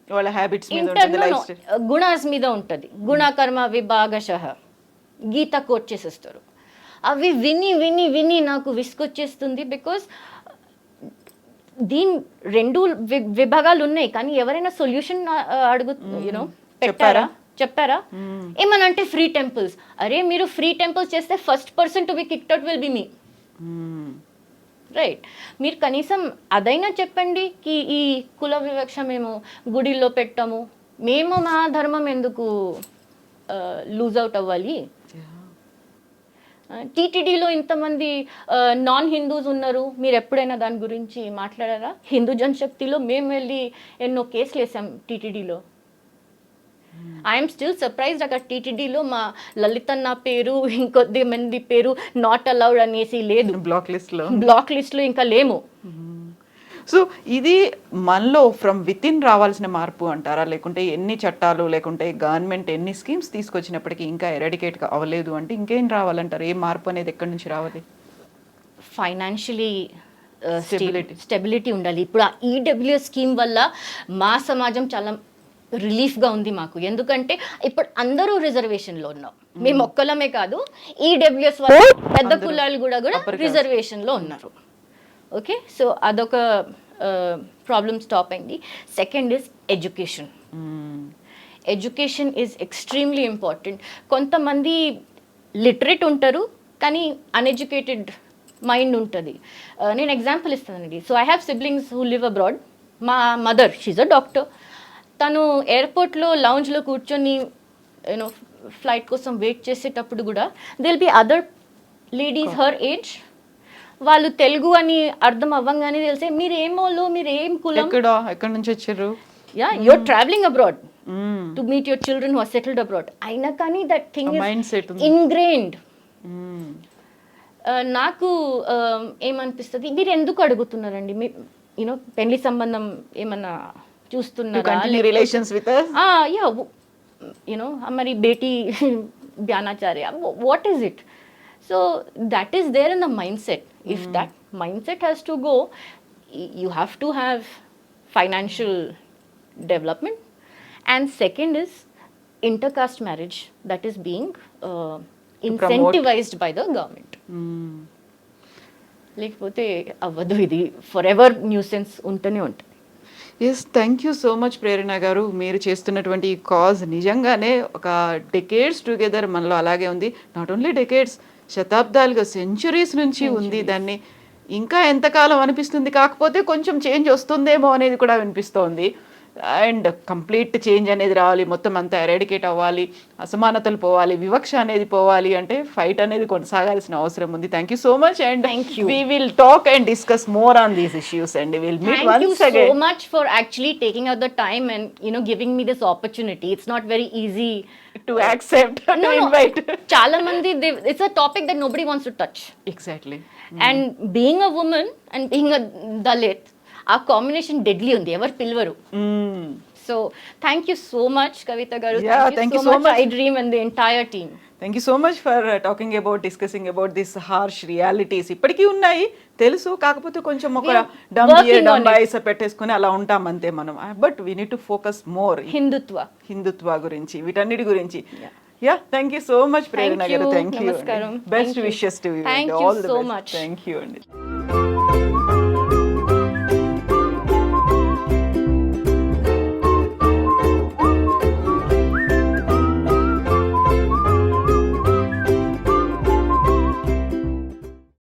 వాళ్ళ హ్యాబిట్స్ గుణాస్ మీద ఉంటుంది, గుణకర్మ విభాగశః గీత కోట్ చేసేస్తారు. అవి విని విని విని నాకు విసుకొచ్చేస్తుంది. బికాస్ దీని 2 విభాగాలు ఉన్నాయి, కానీ ఎవరైనా సొల్యూషన్ చెప్పారా? ఏమనంటే ఫ్రీ టెంపుల్స్. అరే మీరు ఫ్రీ టెంపుల్స్ చేస్తే first person to be kicked out will be me, right? మీరు కనీసం అదైనా చెప్పండి కి ఈ కుల వివక్ష మేము గుడిలో పెట్టాము, మేము మా ధర్మం ఎందుకు లూజ్ అవుట్ అవ్వాలి? టీటీడీలో ఇంతమంది నాన్ హిందూస్ ఉన్నారు, మీరు ఎప్పుడైనా దాని గురించి మాట్లాడారా? హిందూ జనశక్తిలో మేము వెళ్ళి ఎన్నో కేసులు వేసాం టీటీడీలో. ఐఎమ్ స్టిల్ సర్ప్రైజ్డ్, అక్కడ టీటీడీలో మా లలితన్న పేరు ఇంకొద్ది మంది పేరు నాట్ అలౌడ్ అనేసి లేదు, బ్లాక్ లిస్ట్లో ఇంకా లేము. సో ఇది మనలో ఫ్రమ్ విత్ ఇన్ రావాల్సిన మార్పు అంటారా, లేకుంటే ఎన్ని చట్టాలు లేకుంటే గవర్నమెంట్ ఎన్ని స్కీమ్స్ తీసుకొచ్చినప్పటికీ ఇంకా ఎరాడికేట్ అవ్వలేదు అంటే ఇంకేం రావాలంటారు? ఏ మార్పు అనేది ఎక్కడి నుంచి రావాలి? ఫైనాన్షియలీ స్టెబిలిటీ ఉండాలి. ఇప్పుడు ఆ ఈడబ్ల్యూఎస్ స్కీమ్ వల్ల మా సమాజం చాలా రిలీఫ్గా ఉంది మాకు. ఎందుకంటే ఇప్పుడు అందరూ రిజర్వేషన్లో ఉన్నాం, మేము ఒక్కలమే కాదు, ఈడబ్ల్యూఎస్ వల్ల పెద్ద కులాలు కూడా రిజర్వేషన్లో ఉన్నారు. ఓకే, సో అదొక ప్రాబ్లమ్ స్టాప్ అయింది. Second is education. Education is extremely important. కొంతమంది లిటరేట్ ఉంటారు కానీ అన్ఎడ్యుకేటెడ్ మైండ్ ఉంటుంది. నేను ఎగ్జాంపుల్ ఇస్తానండి. So I have siblings who live abroad. మా మదర్ షీజ్ అ డాక్టర్. తను ఎయిర్పోర్ట్లో లౌంజ్లో కూర్చొని ఫ్లైట్ కోసం వెయిట్ చేసేటప్పుడు కూడా there'll be other ladies her age, వాళ్ళు తెలుగు అని అర్థం అవ్వంగానే తెలిసే మీరు ఏమోలో, మీరు ఏం కులం, ఎక్కడి నుంచి వచ్చారు, you're travelling abroad to meet your children who are settled abroad. అయినా కానీ దట్ థింగ్ ఇస్ ఇన్గ్రెయిన్డ్. నాకు ఏమనిపిస్తుంది, మీరు ఎందుకు అడుగుతున్నారండి, పెళ్లి సంబంధం ఏమన్నా చూస్తున్నారా, మరి బేటీ బ్యానాచార్య, what is it? So that is there in the mindset. If that mindset has to go, you have to have financial development. And second is intercaste marriage that is being incentivised by the government. లేకపోతే అవ్వదు, ఇది ఫర్ ఎవర్ న్యూసెన్స్ ఉంటూనే ఉంటుంది. Yes, thank you so much Prerana గారు. మీరు చేస్తున్నటువంటి ఈ కాజ్ నిజంగానే ఒక డెకేడ్స్ టుగెదర్ మనలో అలాగే ఉంది. నాట్ ఓన్లీ డెకేడ్స్, శతాబ్దాలుగా, సెంచురీస్ నుంచి ఉంది. దాన్ని ఇంకా ఎంతకాలం అనిపిస్తుంది, కాకపోతే కొంచెం చేంజ్ వస్తుందేమో అనేది కూడా వినిపిస్తోంది. అండ్ కంప్లీట్ చేంజ్ అనేది రావాలి, మొత్తం అంతా ఎరాడికేట్ అవ్వాలి, అసమానతలు పోవాలి, వివక్ష అనేది పోవాలి అంటే ఫైట్ అనేది కొనసాగాల్సిన అవసరం ఉంది. Thank you so much and we will talk and discuss more on these issues and will meet Thank you once so again. much for actually taking out the time and giving me this opportunity. It's not very easy To accept, to invite. Chala mandi, it's a topic that nobody wants to touch. Exactly. And being a woman and being a Dalit, our combination deadly undi. Ever pilvaru. So thank you so much, Kavita Garu. Yeah, thank you so much. iDream and the entire team. Thank you so much for talking about discussing about this harsh realities. ఇప్పటికీ ఉన్నాయి తెలుసు, కాకపోతే కొంచెం ఒక డంబాయిస్ పెట్టేసుకుని అలా ఉంటాం అంతే మనం. But we need to focus more Hindutva గురించి, వీటన్నిటి గురించి. Yeah, thank you so much Prerana గారు. Thank you. Best wishes to you. Thank you so much. Thank you అండి.